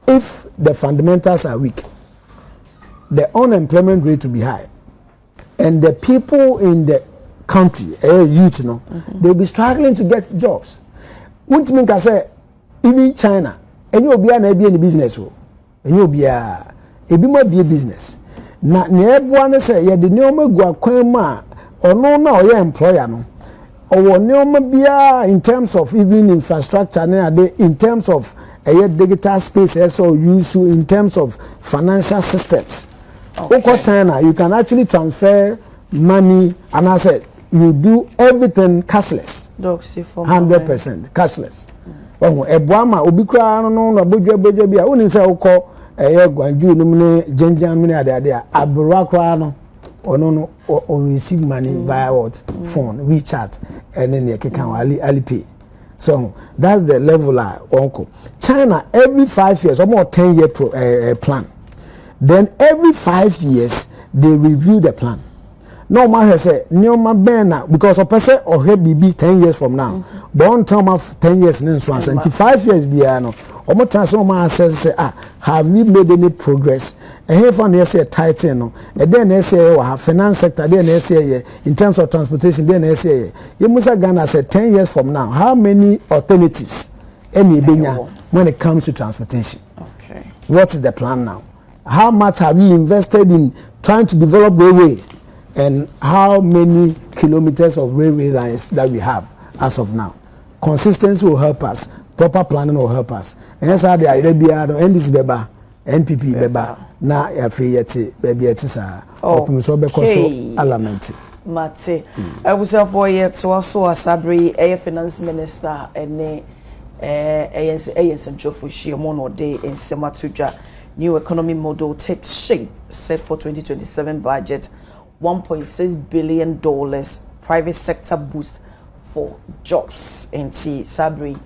if the fundamentals are weak the unemployment rate will be high and the people in the country youth they'll be struggling to get jobs won't mean can say even China any obi na be in business any obi ebi mo be business na nebua ne se ye de neoma gu akwan ma ono na oye employer no owo neoma bia in terms of even infrastructure na ade in terms of digital space so use in terms of financial systems okay. China you can actually transfer money and I said you do everything cashless 100% cashless owo ebua ma obi kra no na bodwa bia woni se ukọ gwanju no mne jenjan mne ade abura kwa no ono no o receive money via what phone WeChat and then you can Alipay so that's the level onko China every 5 years or more 10-year plan then every 5 years they review the plan no matter say nyoma bena because a person or BB 10 years from now but on term of 10 years then so 25 years biano omo transformer say have we made any progress and here for the say tighten no and then say we have finance sector then say in terms of transportation then say you must Ghana say 10 years from now how many alternatives any benya when it comes to transportation okay what is the plan now how much have you invested in trying to develop railways and how many kilometers of railway lines that we have as of now consistency will help us proper planning will help us and so the idea NDC beba NPP beba na afiyete baby etisa opim so be koso element mate I was for yet so also asabre finance minister ene central for shimo no day in Sematuja new economy model takes shape set for 2027 budget $1.6 billion private sector boost for jobs and sabri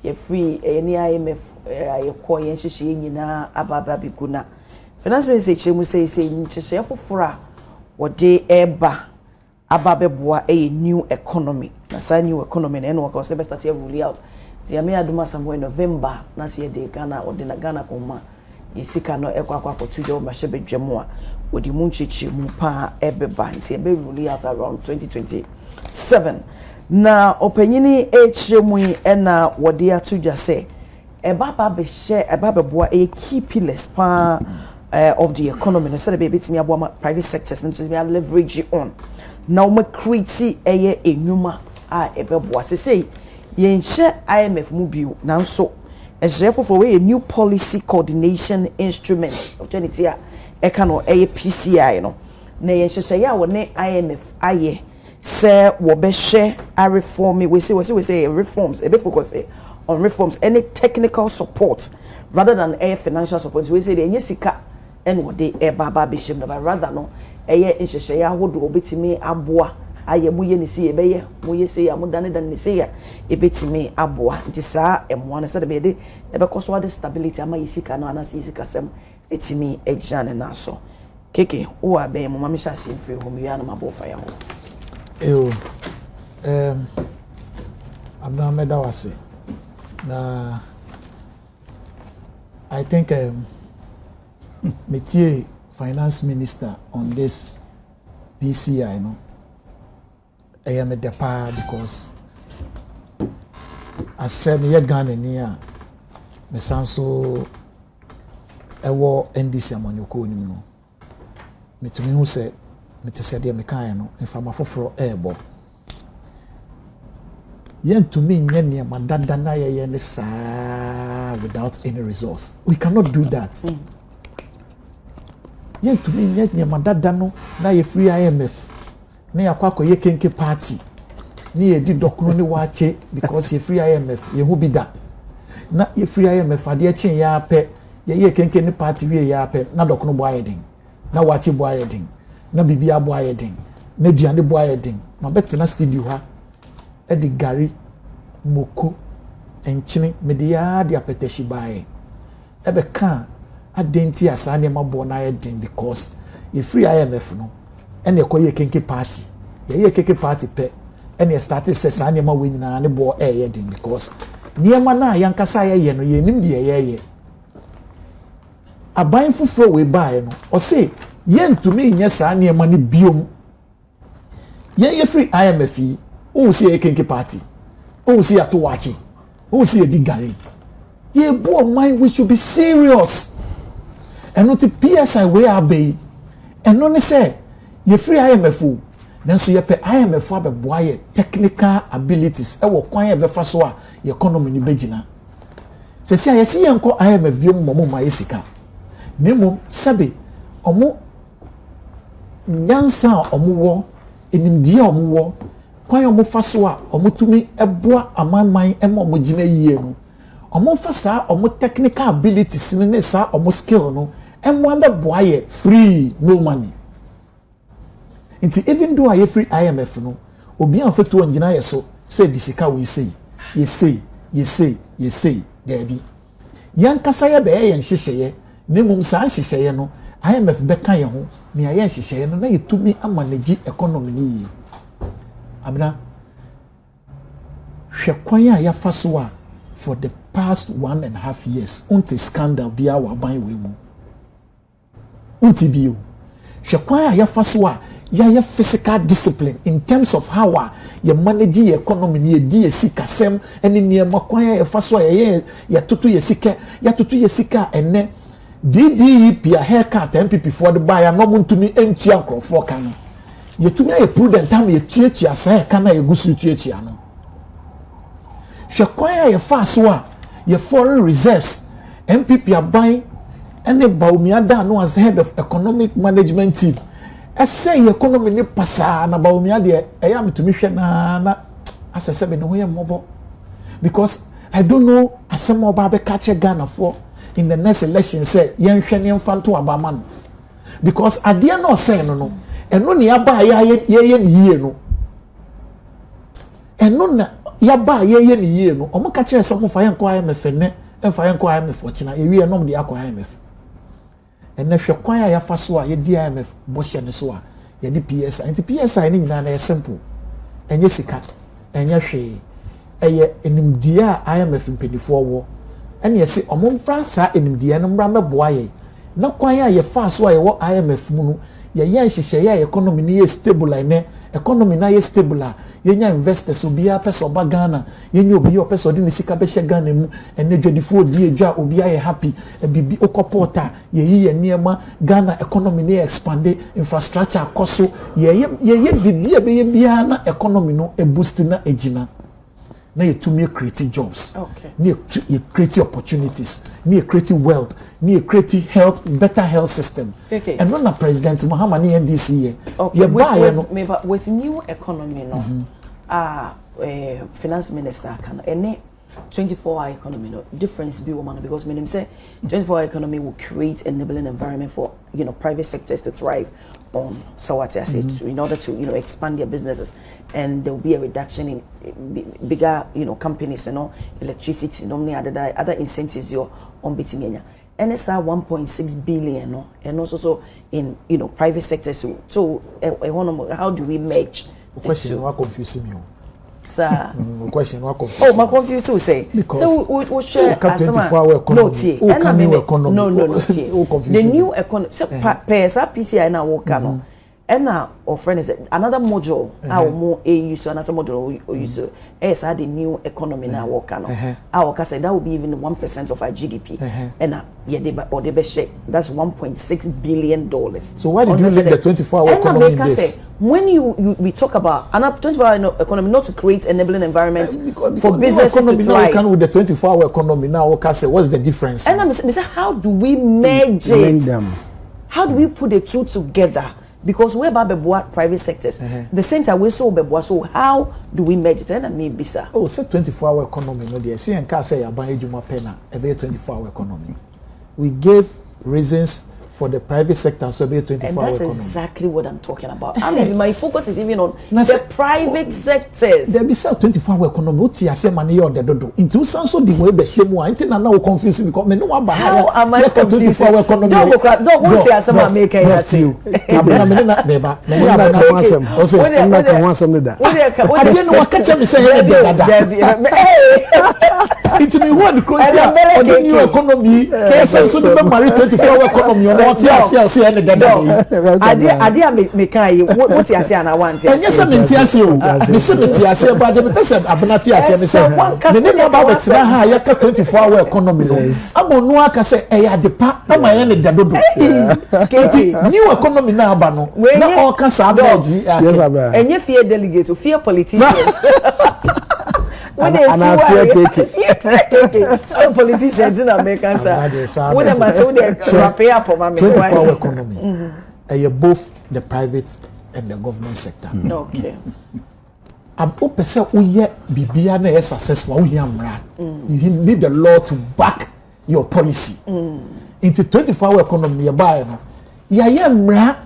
ye free any IMF ayeko yen hihye nyina ababa biguna finance minister chemu say nchehye fofora wode eba ababeboa new economy na sa new economy na no because be start roll out ti ame aduma somewhere November na se de Ghana ode na Ghana koma yesika no ekwa tujo ma hye bedwemu a odi mu nchechi mu pa ebeba nti ebe roll out around 2027 na opanyini echemu ena wode atudwa se ebaba be share ebaba boa key pillars pa of the economy no say be betimi aboa private sectors into be leverage on now ma create enwuma ebeboa say yen share IMF mu bio nanso for a new policy coordination instrument of twenty no PCI no na yen hye ya wone IMF aye say wo be share a reform we say reforms e be focus on reforms any technical support rather than financial support we say the sika and what they baba be shim but rather no nhye ya hodo obetimi aboa aye muye ni see ebe ye muye say ya mudane dan ni say ya ebetimi aboa nti saa emwa na say be de ebe koso the stability ama yesika no anase yesika sem etimi ejane na so keke o abe mo mama sha sem free home ya na mabofa ya ho Abdulhamid Awase na I think Métier finance minister on this PCI no I am a depart because I said me Ghana near me sanso ewo NDC amanyoko ni no me to me who say me te say me kan no from afoforo ebo yen to me nye madada na ye ne saa without any resource we cannot do that yen to me nye madada no na ye free IMF na yakwa ye kenke party ni ye di dokuro ni wache because ye free IMF ye hu bi da na ye free IMF ade eche ya pe ye kenke ni party wie ya pe na dokono bo ayedin na wachi bo ayedin na bibia bo ayedin na duane bo ayedin ma beti na studio ha e di gari moko enchine media de apeteshi bae e be kan adenti asane ma bo na ayedin because ye free IMF no ene ekoye kenke party ye kenke party pe ene started say asane ma we nyina ne bo ayedin because niema na yankasa ye no ye nim de ye aban fufuro we bae no o say ye ntumi nya saa niema ne biom ye free IMF yi o see ye kenke party o see ato wachi o see ye digare ye bo mind we should be serious eno ti PSI we abey eno ne say ye free IMF o nanso ye pe IMF abeboa ye technical abilities e wo kwan ye befa so a ye economy ni begina se se ye se ye nko IMF biom momo ma yesika nemo sabe omo nyansa omo wo enimdie omo wo kwan omo fa so a omo tumi eboa amanman e omo gina yie no omo fa sa omo technical abilities ne sa omo skill no emo abeboa ye free no money nti even though I free IMF no obi an fetu ongina ye so say disika we say there be yankasa ye be ye nhyehyeye nemum sa nhyehyeye no IMF beka ye ho me aye nhyehyeye no na yetumi amanage economy ni abna hwekwan ya fa so a for the past 1.5 years unti scandal bia wa ban we mu unti bio hwekwan ya fa so a ya physical discipline in terms of how you manage your economy ni di esikasem ene niema kwan ya fa so ya tutu yesika ene DDP a haircut MPP for the buyer no muntumi entua krofo kan yetumi aye prudent am yetuatua sa kan na yegusu tuatua no hwe kwan ya fa so a your foreign reserves MPP aban ene Baumiada no as head of economic management team I say economy ni pasa na Bawumia de eya metumi hwe na asese be no ho ye mobo because I don't know asem oba be catch Ghana for in the next election say yen hwe ne mfanto abama no because ade no say no eno ne aba ye ni yie no eno na ya ba ye ni yie no omo catch ese mo fa yen ko IMF ne emfa yen ko IMF ochina ye wie no mo de akọ IMF ene hwe kwan ya fa so a ye di IMF bo hye ne so a ye di PSI nti PSI ni nyina na simple enye sika enye hwe eye enimdia IMF mpedifo wo ene ye se omomfra sa enimdia no mra meboa ye na kwan ya ye fa so a ye wo IMF mu no ye hyehyɛ ya economy ni ye stable ene economy na ye stable a ye nya investors obi a pese oba Ghana ye nya obi o pese odi ne sika be hye Ghana mu ene dwadifo odi edwa obi a ye happy bibi okopota ye niema Ghana economy ni expand infrastructure akoso ye bibi a be ye bia na economy no e boost na egina na ye tumi create jobs ni create opportunities ni create wealth ni create health better health system and when president Mahama ni NDC ye with new economy no finance minister can any 24-hour economy no difference be woman because meaning say 24-hour economy will create enabling environment for private sectors to thrive on so what I said in order to expand their businesses and there will be a reduction in bigger companies electricity other incentives on betting NSR 1.6 billion no and also in private sectors so how do we merge the question what confusing you sir question what confusing oh my confused to say so we share 24-hour economy the new economy so pesa PCI na work no and now our friend is another module our more use another module use as the new economy na work no our say that will be even 1% of our GDP and or they share that's 1.6 billion dollars. So why did you link the 24-hour economy in this? When we talk about an 24-hour economy not to create enabling environment for businesses to thrive. With the 24-hour economy now, okay, say what's the difference? And I'm saying, how do we merge it? Them. How do we put the two together because we're about private sectors. The same time we so beboa. So how do we merge it? And maybe sir. Oh, say 24-hour economy. No, dear. See, and can say about ejuma pena. A 24-hour economy. We gave reasons for the private sector, so be 24-hour economy. And that's exactly what I'm talking about. I mean, my focus is even on the private sectors. There be sell 24-hour economy. What you say, money or the dodo. Into some so the way the shame one. Until now, confusing because me no one buy. How am I confused? 24-hour economy. Don't want to say some American. Yes, you. I'm not neighbor. I want some of that. I didn't know what catch me say. It's me who the country or the new economy. Can't so the marry 24-hour economy. What you say any dada. Idea me kai what you say na want. And yes, I'm in Tiasio. Me say me Tiasio, but the person abnati Tiasio me say. The name about it na ha ya 24-hour economy. Amo no aka say e ya depa ama ya ne dadodo. New economy na aba no. Na all can say abaji. Yes, abra. Enye fear delegate to fear politicians. When they see some politicians in America, when they matter, they pay up for my 24-hour economy. Both the private and the government sector. Okay. Abo pese uye bibia na successful we amra. You need the law to back your policy. Into 24-hour economy buy no. Ya ye mra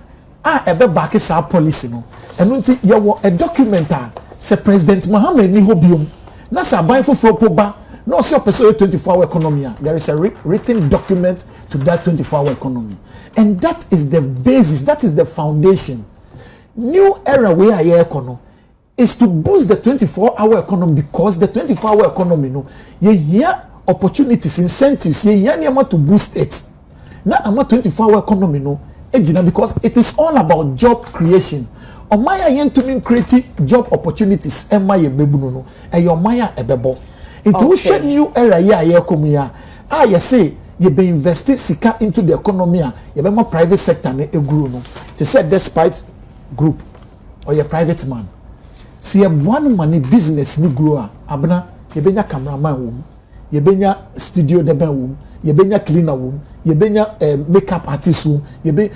ebe back sa policy no. Eno nti ye wo a document say President Mahama ni hobium. Na sa buy for ba no say person 24-hour economy. There is a written document to that 24-hour economy. And that is the basis, that is the foundation. New era where I economy is to boost the 24-hour economy because the 24-hour economy no ye hear opportunities, incentives, ye hear to boost it. Now I'm 24-hour economy no because it is all about job creation. Omaya yen to mean create job opportunities ema ye bebu no e your maya ebebo. Into we new era ye come here. You say you be invested sika into the economy you be more private sector ne eguru no to say despite group or your private man see one money business ni grow abna you benya cameraman wom you benya studio de ben wom you benya cleaner wom you benya makeup artist wom you be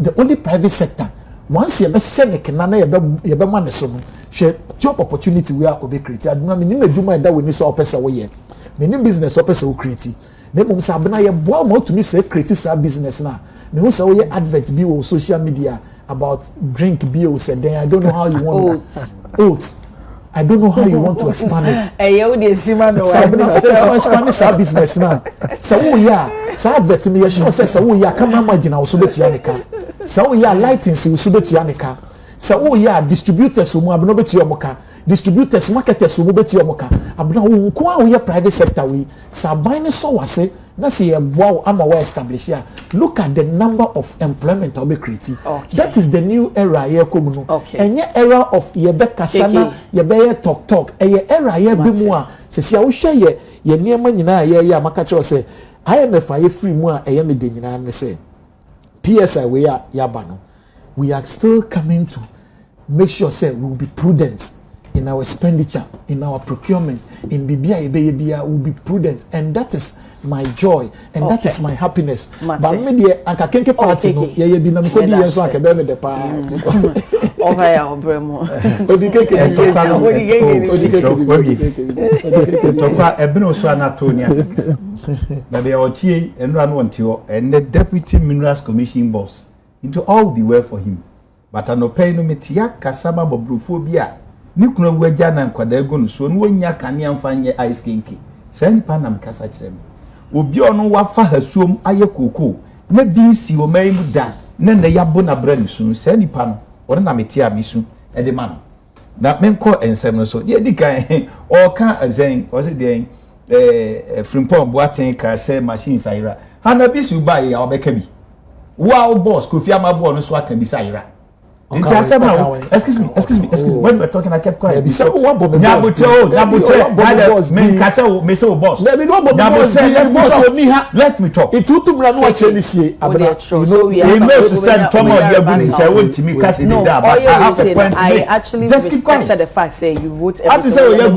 the only private sector once you be share ne kenana you be man so no share job opportunity we are obe create aduna me ni aduma da we ni so opesa we ye me ni business opesa we create. Ne mum sabna ye boa mo to me say create sa business na me who say we advert bi on social media about drink bi o say then I don't know how you want oats. I don't know how you want to expand it. Eh you dey see man no expand sa business na so we ya sa advert me ye sure say so we ya camera margin so betua ne ka so we ya lighting so betua ne ka so we ya distributors so mu abno betua mo ka distributors marketers so betua mo ka abna wo ko a we private sector we saban so wase na say wow ama we establish here. Look at the number of employment we create. That is the new era here come no. Enye era of ye be kasana ye be talk eye era here be mu a se sia wo hwe ye niema nyina ye amaka cho say IMF ye free mu a eye me de nyina ne say PSI we ya ba no. We are still coming to make sure say we will be prudent in our expenditure, in our procurement, in BBI, we'll be prudent, and that is my joy, and that is my happiness. But me anka kenke party no, ye bi na me kodi yenso anka be me de pa. Over ya obremo. Odikeke Tokwa ebino so anatonia. Na be otie enra no wonte and the deputy minerals commission boss. Into all be well for him. But anopai no metia kasama mobrufo bia. Ni kuna waja na nkwada ego no so no nya kanea mfanye ice kinki sen pa na mkasa kirem obi ono wafa hasuom aye koko na binsi o mai mu da na na yabo na bra ni so sen nipa no ore na metia misu e de man na menko ensem no so ye dikan o ka azen o se den frimpon boaten ka se machine saira hana bisu ba ya obeka bi wow boss kofi amabo no so aka bi saira. Excuse me. When we're talking, I kept quiet. Boss. Let me talk. So I actually respected the fact say you wrote everything.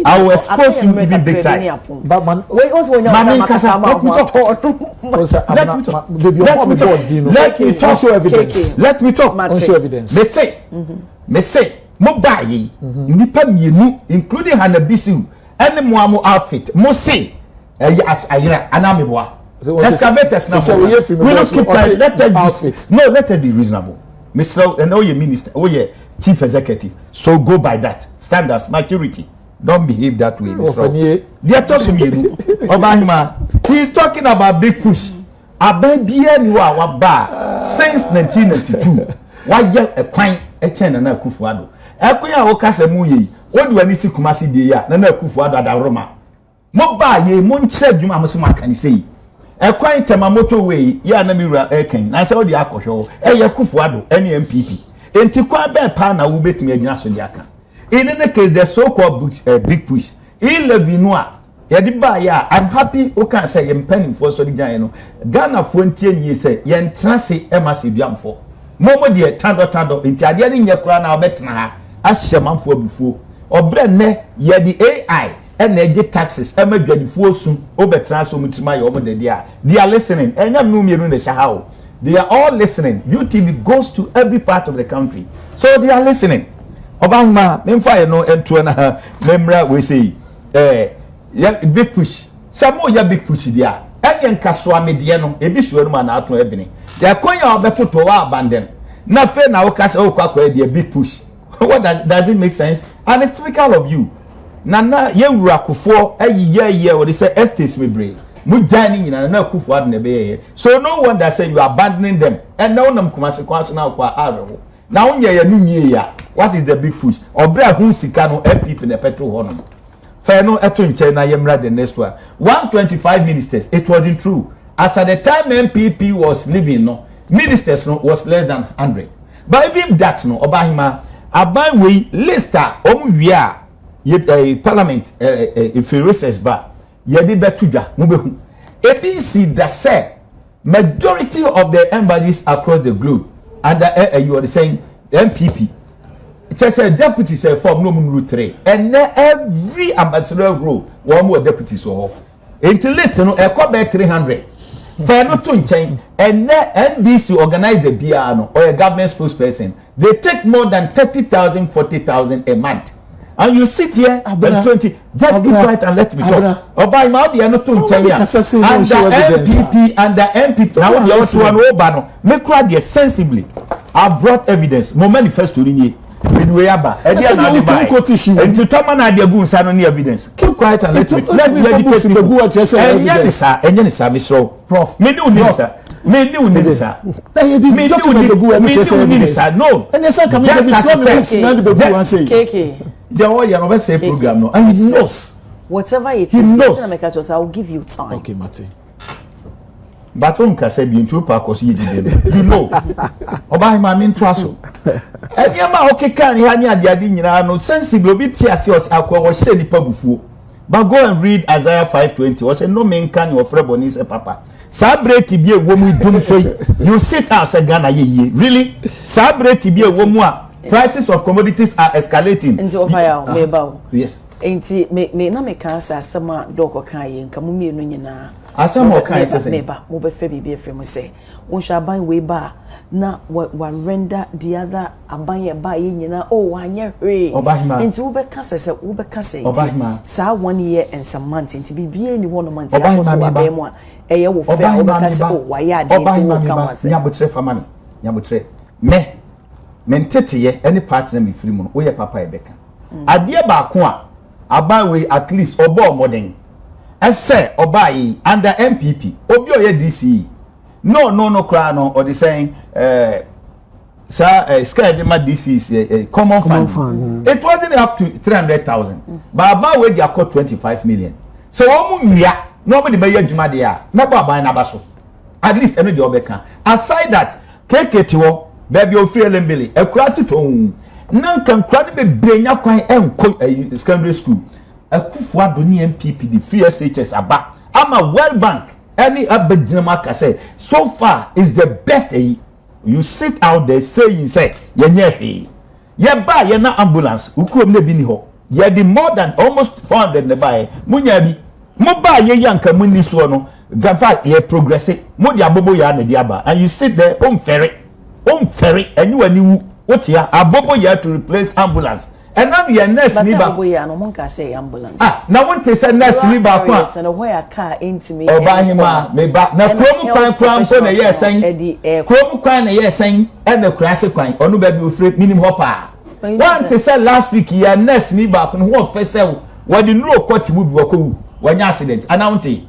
I will expose you even big time. But man, we also when you let me talk. Show evidence. Let me talk. Show evidence. Me say, mobile nipa mienu, including Hanabisi, and Moamo outfit. Mo say, as Ayera, Anamibwa. Excavators now. We don't keep quiet. Let it be reasonable. Mr. And all your minister, oh yeah, chief executive. So go by that standards, maturity. Don't behave that way, Mr. They are talking to me. Obama, he is talking about big push. Ababia niwa waba since 1992. Why a quine a chain and a kufuado. Equia okasa muye. What do I need to Kumasi dia? Nana kufuado da Roma. Moba ye monche juma musima can say. A quite Tamamoto way, ya namira eken. I saw the alcohol, a kufuado, any MPP. And to quite bad pana will bet me a Nasodiaka. In any case, the so-called big push. Il Levinois. Yadiba, I'm happy. O can say I'm penning for Sodiano. Ghana for 10 years, yen transi emasi biamfo. Momo dear tando in Tadian Yakran our betna. As shaman for before. Or brand ye the AI and the taxes. Emma Jadi for soon over transform to my over the dear. They are listening. And I'm no mere in the Shahao. They are all listening. UTV goes to every part of the country. So they are listening. Obama, memfire no and memra we say, big push. Some more ya big push there. Alien Caswa Mediano, a bishop man out to Ebony. They are going out better to abandon. Nothing now, Casso Quack, dear big push. What does it make sense? And it's typical of you. Nana, you Rakufo, a year, what they say, Estes me bring. Mujani in another Kufuad Nebe. So no one that say you are abandoning them. And no one comes now qua arrow. Now, yeah, new year. What is the big push? Or bra who sikano MPP in the petrol honor. Fair no etun China yemra the next one. 125 ministers. It wasn't true. As at the time MPP was living, no ministers no was less than 100. But even that no Obahima aban we lister omwia ye parliament if recess ba ye de betuja mubehu. APC that said majority of the embassies across the globe under you are saying MPP. It says a deputy say from no route 3. And every ambassador role one more deputies so. Until list no a cover 300. Fair no to chain and NDC organize a piano or a government spokesperson. They take more than 30,000, 40,000 a month. And you sit here and 20. Just keep quiet and let me talk. Or by my they are not to chain. And the MPP now you also one Obano. Make crowd here sensibly. I brought evidence. Mo manifesto ni Midwayaba. And to Toman idea go inside any evidence. Keep quiet and let me educate people. And yes, Mr. Prof. Me do need sir. Me do need sir. No. And yes, come here. The all you never say program no. And he knows. Whatever it is, I will give you time. Okay, Mate. But one can say being too parkos you know. Oba him mean traso. And yama okay can hanya dia no sensible be tiasios akwa wo se nipa bufuo. But go and read Isaiah 5:20. Was say no man can your friend boni say papa. Sabrate bi e wo mu dum so you sit out say Ghana ye. Really? Sabrate bi e wo mu a prices of commodities are escalating. Into fire meba. Yes. Enti me na me kan say asema doko kan ye nka mu mienu nyina. Asem o kan say meba mo be fe bibi efe mo say won sha ban we ba na wa render the other aban ye ba ye nyina oh anye hwe enti wo be ka say wo be ka say sa 1 year and some months enti bibi ni one month ya ko so ba mo eye wo fe wo be ka say oh wa ya de enti wo ka wa say nyabotre famani nyabotre me mentete ye any partner me free mo wo ye papa ye beka ade ba ko a aban we at least obo modern ese obai under MPP obi oye DC no cry no or they saying scared my DC is a common fund. It wasn't up to 300,000 but about where they are called 25 million so nobody buy your juma there never buy na baso at least any the obeka aside that KKTO baby o free lembele e krasi to nan kan kwani be brenya kwan enko secondary school akufu adoni MPP the free SHS aba ama World Bank any abedinama say so far is the best you sit out there saying say yenye he ye ba ye na ambulance ukuom na bi ni ho ye di more than almost 400 ne buy munya bi mo ba ye yanka munni so no gafa ye progress mo di abobo ya na di aba and you sit there ferry and you ani wu what ya abobo ya to replace ambulance and now your nurse ni ba abobo ya no mon ka say ambulance na won te say nurse ni ba ko a na where car intimi Obahima me ba na krom kwan so na ye sen krom kwan na ye sen e na kurase kwan onu ba bi ofre minim hopa one te say last week ya nurse ni ba ko no ho fe say what the no kwati mu bi wako wanya accident anawunte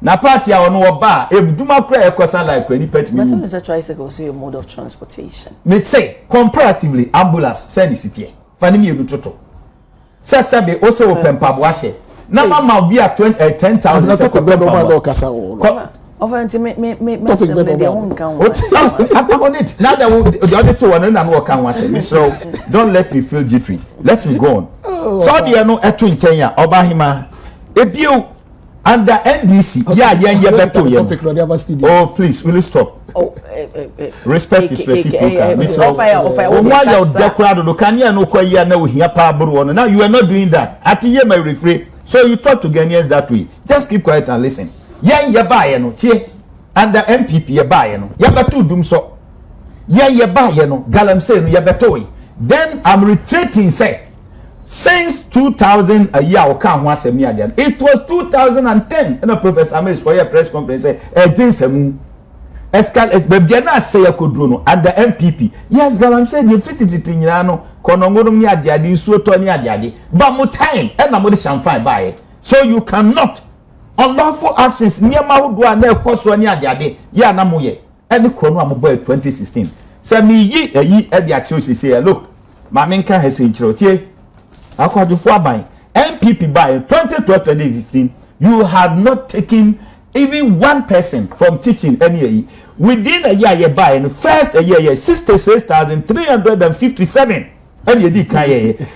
na party a ono oba ebuduma kra ekosan like any pet me person is a tricycle so a mode of transportation me say comparatively ambulance say the city fani me edu toto say be also open pabo ahye na mama bi a 10,000 na talk about no kasa o over me dey won kan wa on it now the other two one na no kan wa say so don't let me feel jittery let me go on so there no eto nchen ya Obahima ebio under NDC beto ye oh please will you stop respect is reciprocal why you declare do can you no kwa ya na ohia pa aburu no now you are not doing that at ye my refrain so you talk to Ghanaians that way just keep quiet and listen ye ba ye no tie under MPP ye ba ye no ye beto dum so ye ba ye no galamsey no ye beto yi then I'm retreating say since 2000 a year o kan ho asemi ade it was 2010 and Professor Ames for your press conference say jinsemu escal es bebia na say yakodro no and the MPP yes galam say the fititi nyina no konongorum ni ade ade nsuo to ni ade ade ba mo time and na mo de champagne buy so you cannot unlawful actions niema hodo na ekoso ni ade ade ya na mo ye any krono am boy 2016 say me yi eyi e dia church say look ma menka hese chirotie Akwadufo aban MPP by 2012-2015 you have not taken even one person from teaching any year within a year by in first a year 66,357 and you did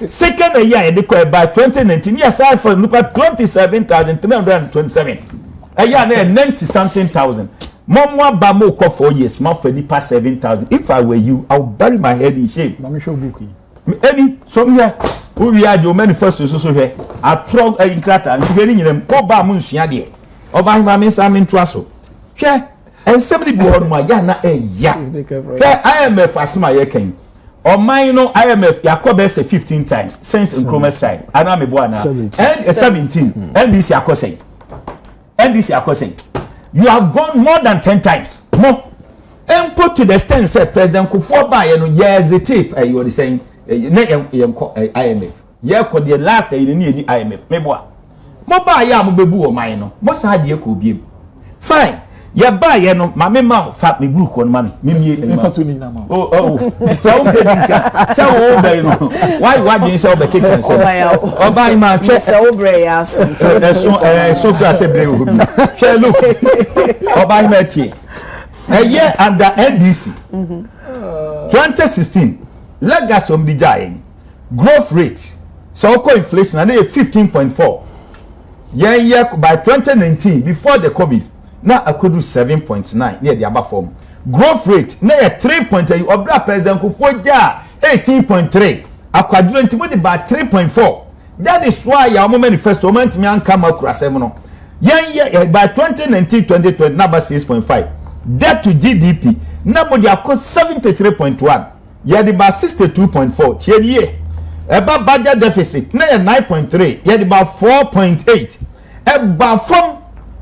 second a year by 2019 yes I for 27,327 a year 90 something thousand Momwa bamo ko 4 years more for the past 7,000 if I were you I would bury my head in shame mami show book any some here we are your manifesto so here a trog a inkrata and very nyem oba mu nsua de Obahima me sa me ntoaso hwe and somebody be on my ya na ya IMF asma ye kan oman no IMF yakobe say 15 times since increment side ana me bo ana and 17 NDC akosai you have gone more than 10 times more and put to the extent say President Kufuor ba ye no years the tape you were saying IMF ye ko the last ni IMF me boa mo ba ya mo bebu o man no mo sa de ko biem fine ye ba ye no ma me ma fa me buru ko no ma me me fa to ni na ma oh so o be dinka so o be no why dey say o be kick and say o ba ma hwe say o bre ya so so kra say bre o bi hwe look o ba ma tie ye under NDC 2016 legacy of the giant growth rate so inflation and 15.4 yeah by 2019 before the COVID now I could do 7.9 near the above form growth rate now 3.8 obra President Kufuor 18.3 akwaduro ntimo de by 3.4 that is why your manifesto moment me an come across no yeah by 2019-2020 number 6.5 debt to GDP number they are 73.1 yeah the by 62.4 chie eba budget deficit na 9.3 yeah the by 4.8 eba from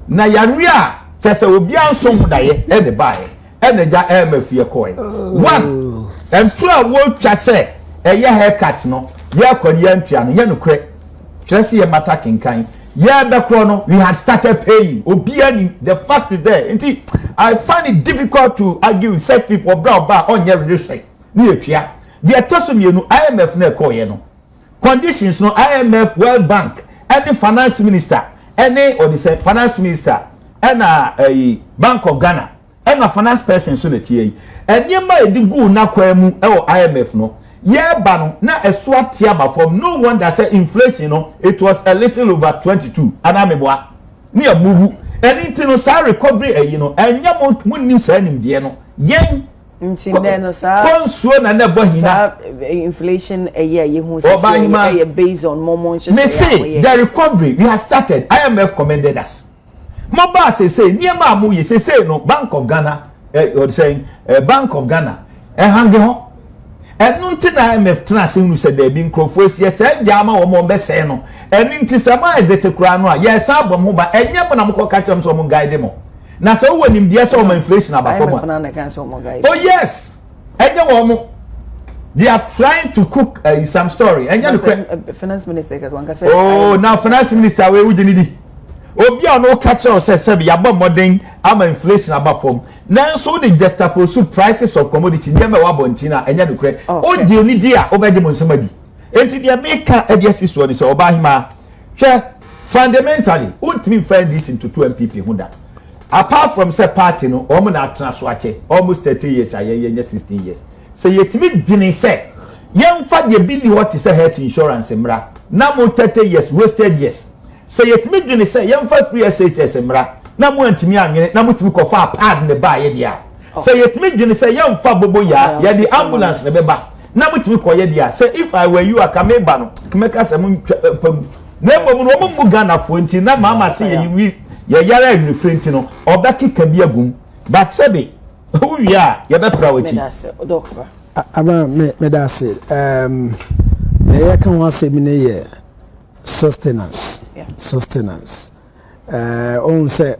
na yaria tese obi anso da ye e ne buy e ne ja MF ye koi one and two wo twa se e ye haircut no ye akoni ye ntua no ye no kre tresi ye mata kinkan ye be kro no we had started paying obi ani the fact is there nti I find it difficult to argue with such people bra ba onye research ni etua the atosumienu IMF na ekoye no conditions no IMF World Bank any finance minister any or the finance minister and a Bank of Ghana and a finance person so the tie and yema edigu na kwemu IMF no ye ba no na eswa tiaba from no one that say inflation no it was a little over 22 anameboa ni a move anything no say recovery you know and yamo munnim say nim de no yen Ntindeno sa konsuo na na bohina inflation ye hu say based on more me say the recovery we have started. IMF commended us. Moba say niema amu ye say no Bank of Ghana or saying Bank of Ghana hange ho enu nti na IMF trans hu say there be nkrofo sie say jama wo mo be say no enu nti sama ezete kura no a yes abom ho ba enye mo na mo ko catch am so mo guide mo na so wo nim dia so mo inflation aba for mo. Oh yes enye wo mo they are trying to cook some story enye no finance minister cuz one can say oh now finance minister we ujini di obi a no catch us say be yaba modern ama inflation aba form na so the juxtapose prices of commodity nyame wa bontina enye no kre o di oni di a obeje mo nsema di enti dia maker e dia siso ni say oba hima hwe fundamentally ultimate find this into 2 MPP hunda apart from say party no omo na atena so ache almost 30 years aye 16 years say yetimi dwene say yemfa de bi ni what is health insurance mra na mo 30 years wasted years say yetimi dwene say yemfa free SHS mra na mo antimi anwene na mo timi ko fa pad ne ba ye dia say yetimi dwene say yemfa bobo ya the ambulance ne beba na mo timi ko ye dia say if I were you akameba no kemeka say mo na mo mu Ghana fo nti na mama say ye yara refrent no obakika bi agum but sebe we are ye be prawachi aba me da say ye kan wa say me ne ye sustenance on say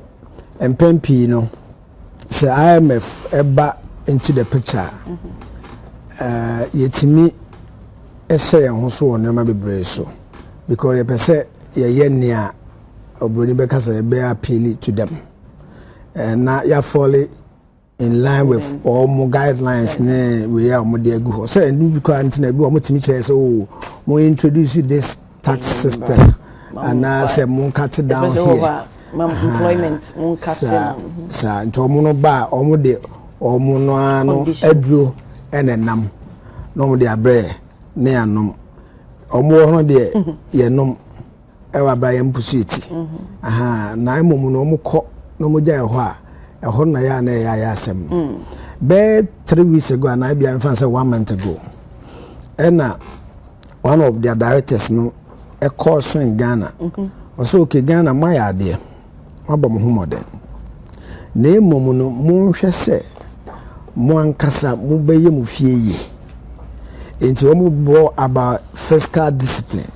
MPP no say IMF eba into the picture yetimi ehye ho so won ma bebre so because ye pese ye nia obroni beka say be appeal to them na ya fall in line with all more guidelines ne we are mo de agu ho say ndu bi kwa ntina bi o mo timi kire say oh mo introduce this tax system and say mo cut down here employment mo cut sa nto mo no ba o mo de o mo no ano aduro enenam no mo de abre ne anom o mo ho de ye nom ewa ba yam pusueti aha na imomu no mo kọ no mo jai ho a eho na ya na ya asem be 3 weeks ago and I be in France 1 month ago and one of their directors no a course in Ghana also okay Ghana my idea abam hu modern na imomu no mo hwe se mo ankasa mo beye mo fie yi into mo bro about fiscal discipline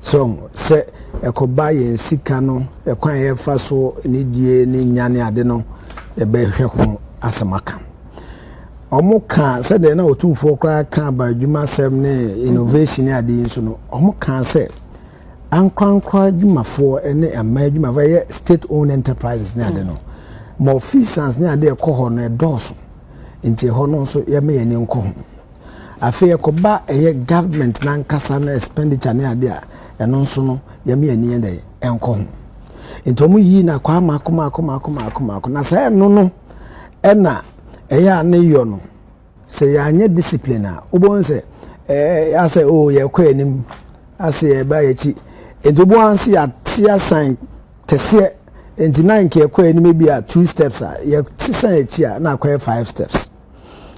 so say ekoba yen sika no ekwan ye fa so ni die ni nyane ade no e be hwe ho asamaka omuka say de na Otumfuo kra kan ba adwuma sem ne innovation ade nso no omuka say ankwankwa adwumafo ene ama adwumafo ye state owned enterprises ne ade no mo officers ne ade ekoho no edoso nti ho no so ye me yeni nko ho afi ekoba eye government na nkasa no expenditure ne ade a eno nso no yami ani ende enko ho entomu yi na kwa makoma na say no no ena eya ne yo no say ya anye discipline a obon say ase o ye kwa anim ase e ba yachi entobu anse ya tia sign kese enti nine ke kwa anim bi a 2 steps a ye tisan yachi a na kwa 5 steps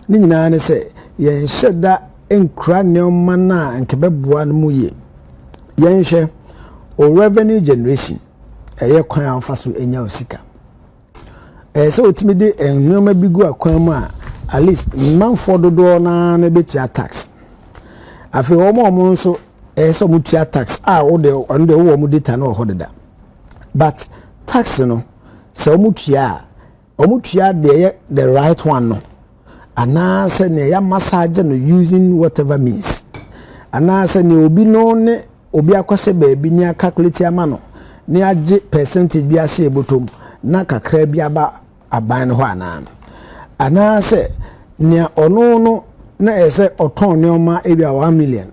ni nyina ne say ye nheda enkura ne oma na nkebeboa no mu ye yenhwe o revenue generation eye kwan amfa so enya osika so otimi de enwoma bigu akwan mu a at least manfo dodo na na betua tax afi omo nso so mutua tax o de wo mu data na ho deda but tax no so mutua de the right one no ana se ne ya massage no using whatever means ana se ne obi no ne obi akwase baabi ni calculate ama no ni age percentage bi ahye botom na kakra bi aba aban no ho ana se ne ono no na ese oton ne oma ebi 1 million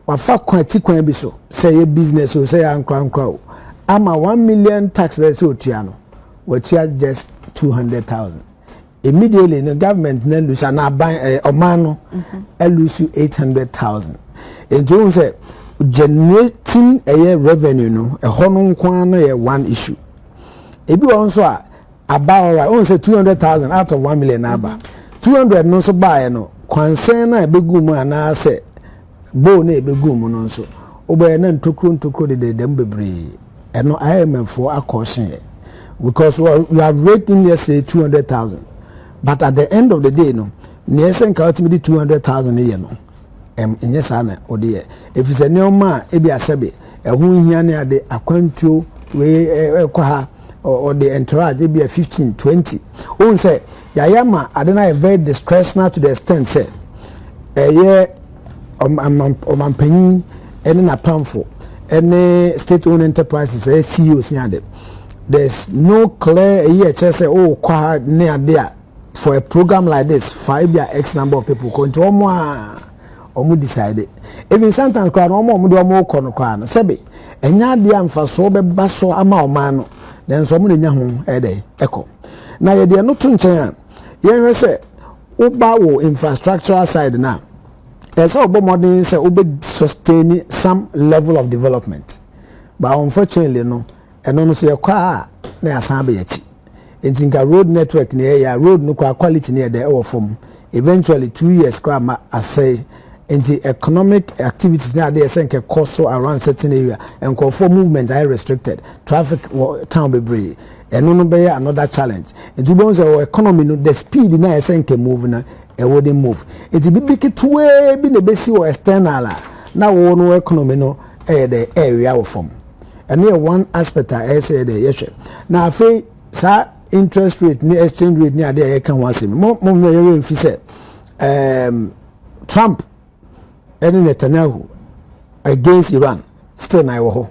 wafa kwati kwan bi so say ye business so say ankra o ama 1 million tax say otua no watua just 200,000 immediately the government na lose an aban omano lose 800,000 and say generating a revenue no a honor kwana one issue ebi also about right on say 200,000 out of 1 million aba 200 no so buy no kwansen na ebegu mu ana se bo na ebegu mu no so oboye na ntokro de dem bebre eno IMF for a caution because we are rating here say 200,000 but at the end of the day no near sen ka ultimately 200,000 a year no enye sa na ode if is a new man e bi asebe ehun hia ne ade akwantuo we kwa ha or the entourage be a 15 20 won say yayama ade na very discretionary to the extent say year omampanyin ene na pamfo ene state owned enterprises CEOs nya dem there's no clear year say oh kwa ne ade for a program like this 5 year x number of people going to omo decide even sometimes kwa omo de omo kono kwa no sebe enya ade amfa so be baso ama oman no then so omo nya ho eko na ye de no to nchen a ye hwe se uba wo infrastructural side na as obo modern say obe sustain some level of development but unfortunately no eno no so ye kwa na asan be yachi entinka road network na ya road no kwa quality na dey e from eventually 2 years kwa ma asay into economic activities now they say can cost so around certain area and call for movement are restricted traffic town be brave and no be another challenge into bones our economy no the speed na say can move na e wouldn't move it be big to way be the base or external now no economy no the area of form and here one aspect I say the yes now fe sa interest rate ni exchange rate ni ade can one say mo no fi say Trump and Netanyahu against Iran still na wo ho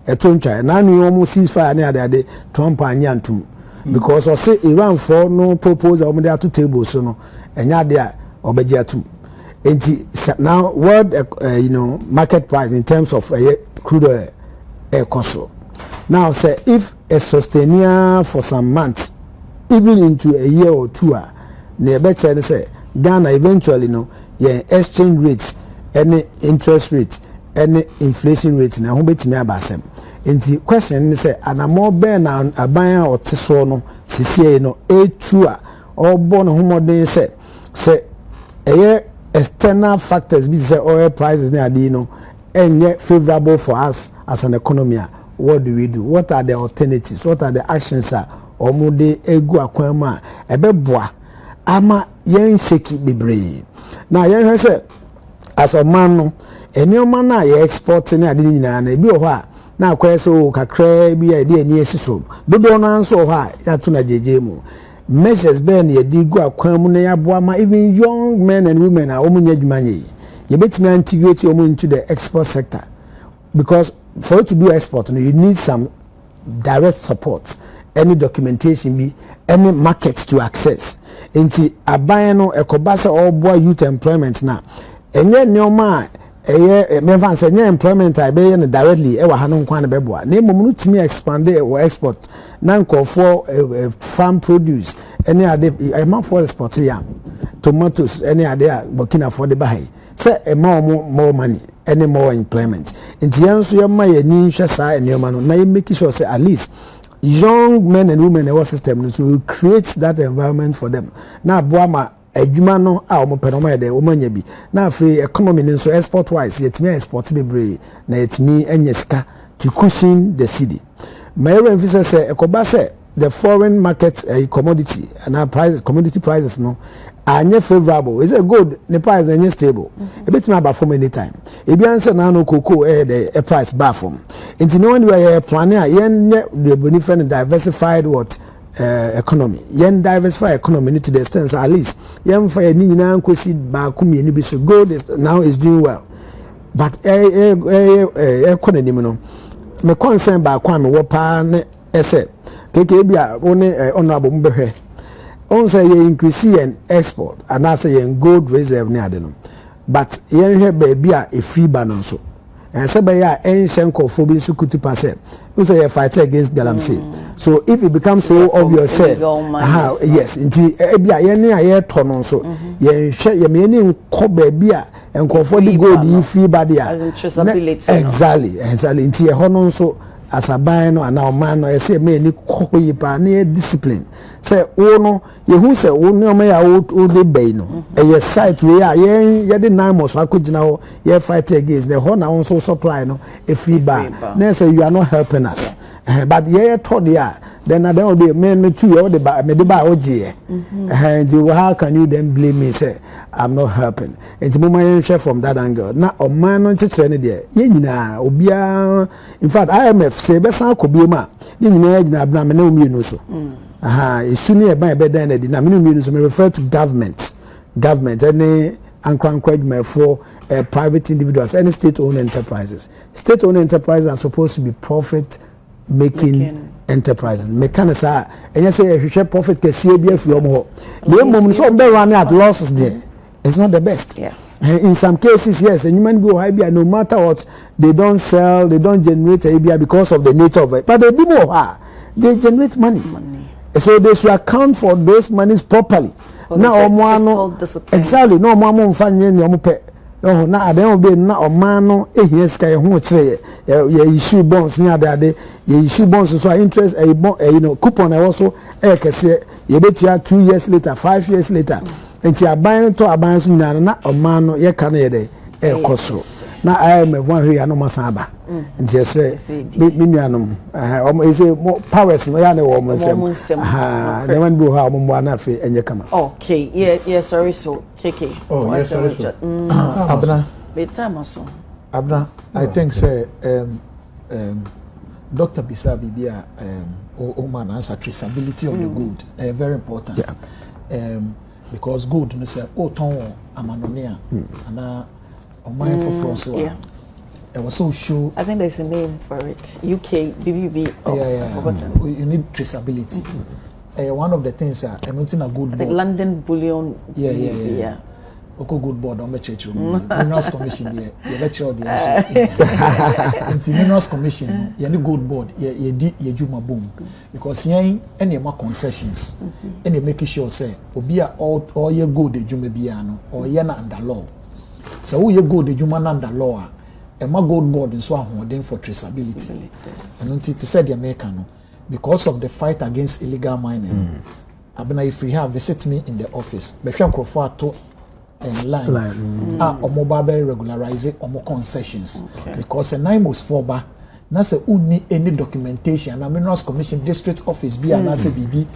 etoncha na nu omo ceasefire na ade Trump anyantum because o say Iran for no proposal omo dey to table so no enya ade a obeji atum enti now world market price in terms of crude oil cost now say if a sustainer for some months even into a year or two na be chere say Ghana eventually no yeah exchange rates any interest rate any inflation rate na ho betimi abasem enti question ni say anamo be na aban a oteso no sisie no etu a obo no homodin say external factors be say oil prices na ade no enye favorable for us as an economy. What do we do? What are the alternatives? What are the actions omude egu akwama ebeboa ama yen sheki bebre na yen say as a man no enioma na ye export na ade nyina na ebi ho a na akwa so kakra bi a de ani esiso dodo no anso ho a ya to na jeje mu measures be na ye di gu akwam na ya boa ma even young men and women are omunya dwumanye ye betimi integrate omu into the export sector because for you to do export you need some direct support any documentation be any market to access enti aban no ekobasa all boy youth employment na enye nyoma mevan say enye employment I be no directly e wa hanon kwan be boa na emom no timi expand or export na for farm produce any ade man for export yam tomatoes any ade Burkina for the buy say more money any more employment enti yanso yema ye ni hwe saa enema no na ye make sure say at least young men and women in our system so we create that environment for them na boama adwuma no a omo penom ye de omo nya bi na afi economy ni so export wise yetimi export bebre na yetimi enya sika to cushion the city my emphasis say ekoba say the foreign market commodity and prices commodity prices no anye favorable is a good the price anye stable e betimi aba from anytime e bi answer na no cocoa the price bar from into no one way plan a yen the benefit diversified what economy yen diversify economy to the extent at least yen for ni nyina nkosi ba kumi ni bi so gold is now is doing well but economy no me concern ba kwa me wo pa ne ese keke bia one honorable mbehwe on say you increase and export and I say you gold reserve near them but you hear baby a free ban so and say by ya ancient phobia so could pass you say you fight against galamsey so if it becomes so obvious say yes inti bia ye ne aye tono so ye hwe ye me ni nko baby a enko for the gold you free bad ya exactly inti ye hono so as a buy no and now man no say me ni ko yipa na discipline say wo no ye hu say wo no me ya wo de bay no e site we ya ye de 9 months akogina ho ye fight against the ho na won so supply no e free bar na say you are not helping us but ye told ya then I don't be me too you the me de ba oje how can you then blame me say I'm not helping and mo man share from that angle na o man no chekere ne de ye nyina obia in fact IMF say be san ko bi ma ye nyina nyina abna me na o mi no so isuni e ban be dan na di na me no mi no so me refer to government any ankrankwadme for private individuals any state owned enterprises are supposed to be profit making enterprises mechanism and say if you profit can see be from ho the mom so be run at losses there it's not the best in some cases yes and human be high no matter what they don't sell they don't generate ABI because of the nature of it but they do more they generate money so they should account for those monies properly now exactly no more mfanye ni omupe oh na adem be na omano ehia sika ye ho kire ye issue bonds ni adade ye issue bonds so interest you know coupon e also kese ye betua 2 years later 5 years later enti aban to aban so na omano ye ka na ye de ekoso na IMF one here no masaba nti ese mi nuanom ese powers no ya na wo monsem the one be ha mo na fe enye kama okay yeah sorry so keke yes sorry Abna better so Abna I think say Dr. Bisa Bibia man answer traceability of the good very important because good no say ton amanonia and mindful for so it was so show I think there's a name for it UK BBB you need traceability one of the things I'm not in a good I think London Bullion yeah Oko good board on the church Minerals Commission you lecture the answer Minerals Commission you need good board you di you juma boom because yen any more concessions and you make sure say obi all your good the juma biano or you na under law so who you go the juma under law a gold board and so on for traceability and until to say the American because of the fight against illegal mining abena if you have visit me in the office be hwe nkrofo ato and line or mobile regularize or more concessions because a 9 months for ba na say uni any documentation na Minerals Commission district office be and say BB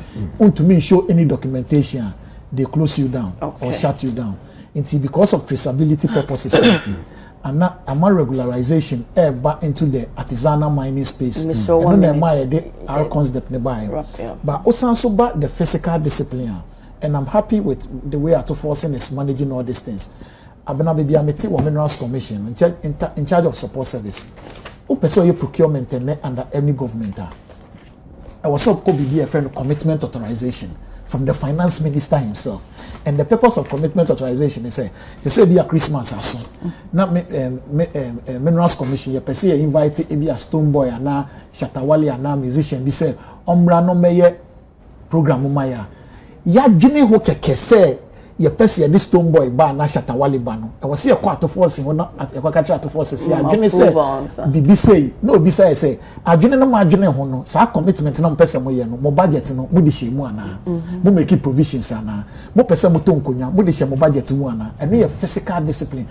to me show any documentation they close you down or shut you down until because of traceability purposes and now regularization back into the artisanal mining space and then my our concept nearby but also back the physical discipline and I'm happy with the way Otumfuo is managing all these things. Abena baby I met with Minerals Commission in charge of support service. Who pursue your procurement and under any government. I was so could be a friend commitment authorization from the finance minister himself. And the purpose of commitment authorization is to say be a Christmas as soon. Not Minerals Commission you perceive invite be a stone boy and na Shatawali and na musician be say ombra no meye program maya. Ya dwene ho keke se ye pese this stone boy ba na Shatawali ba no e was here kwat force ho na e kwa catch force se adwene se bibi say no bi say adwene no ma adwene ho no sa commitment na mpese mo ye no mo budget no mo di shemu ana mo make provisions ana mo pese mo to nkonya mo di shemu budget mu ana and your physical discipline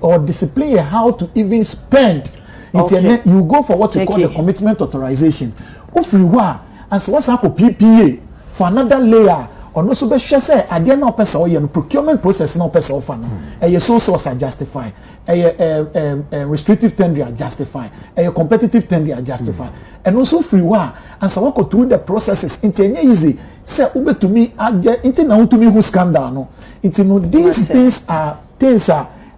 or discipline how to even spend you go for what you call the commitment authorization ofri wa as what's up PPA for another layer or no so be sure say ade na opesa o ye no procurement process na opesa ofa no e so source justify restrictive tender justify competitive tender justify and also free wa and so work through the processes into easy say ubetumi age into na utumi who scandal no into no these things are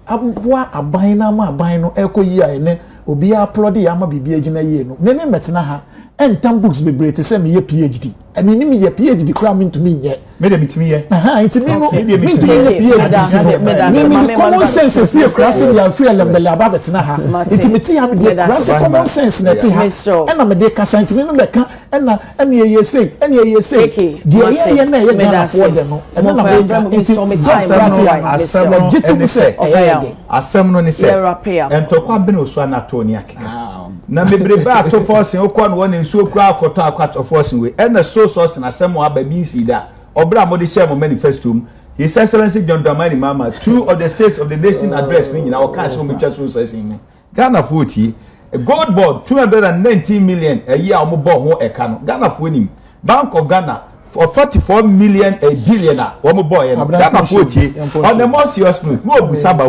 abwa aban na ma aban no ekoyi a ene obi upload ya ma bibia gina ye no me metena ha entam books be great say me ye PhD I mean me ye PhD cram into me ye me de mitimi ye into me no me to ye PhD me common sense free crossing ya free lembele aba betena ha into me ti ha me de common sense na ti ha and na me de ka science me be ka and ye say the ye na ye ga for them no and na me so me time asem no ni say entokwa be no so na to ni akeka na mebreba to forcing okọ no wona nsuo kura akoto akwato forcing we and so source na sem aba bi si da obra mo de share mo manifesto His Excellency John Dramani Mahama, two of the State of the Nation address in our council in Ghana 40 a gold board 219 million a year or more Ghana for him. Bank of Ghana for 44 million a billionaire or boy Ghana 40 on the more serious note no Busaba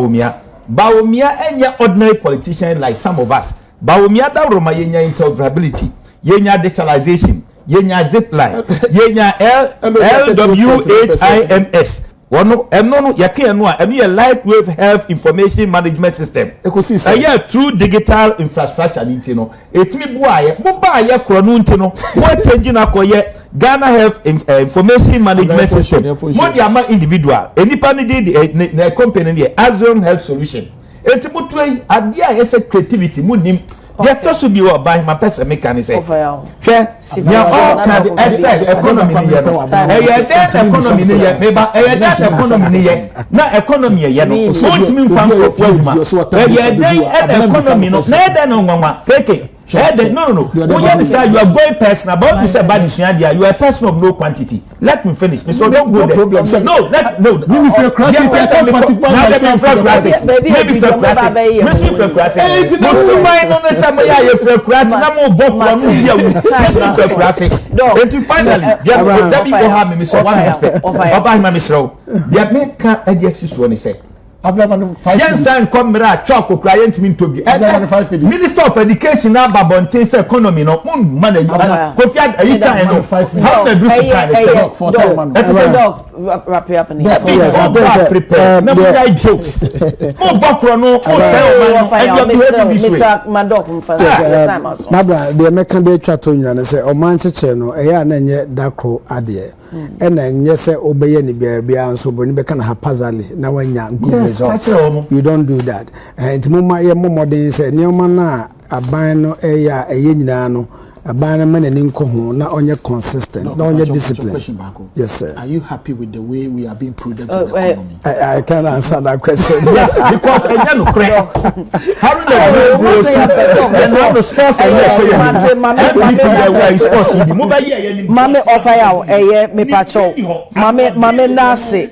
Baumia and your ordinary politician like some of us. Baumia da Roma yenya interoperability, yenya digitalization, yenya zipline, yenya LWHIMS. One no yake no a light wave health information management system. A true digital infrastructure nintino. Etimi buaye mo ba ye kro no ntino. Mo change na koye Ghana health information management system. Mo di ama individual. Enipa ni di na company ni Azon Health Solution. Etimo twey ade a yese creativity mo nim. Yet to be what by my person mechanism. All kind of economy economy na economy ya no so ntimi mfa nkofo adwuma economy no na ede no nwanwa keke no we say you are going personal but we say bad issue there you are a person of no quantity. Let me finish Mr. Don't go there. No me feel crazy maybe feel crazy no so mine no say me ya feel crazy na mo bok no dia we feel crazy and finally there be go have me so one oba him me so there make can adjust so say yes, come Minister of Education now Appointees economy no man Kofi ayeka how to do that dog wrap up in prepare no more jokes mo bokro no o say Mabra the American dey twa to nyina say o man cheche no eya na nye dakro ade e na nye se obeye ni bia nso boni be kana hapazali na wanya good results. You don't do that. And mama ye modern say nioma na aban no eya eye nyina no aban na mane ni nko ho na onye consistent na onye discipline. Yes sir. Are you happy with the way we are being prudent in the economy? I can't answer that question. Yes, because again how do the sports Mame offer yaw eye me pacho mame nase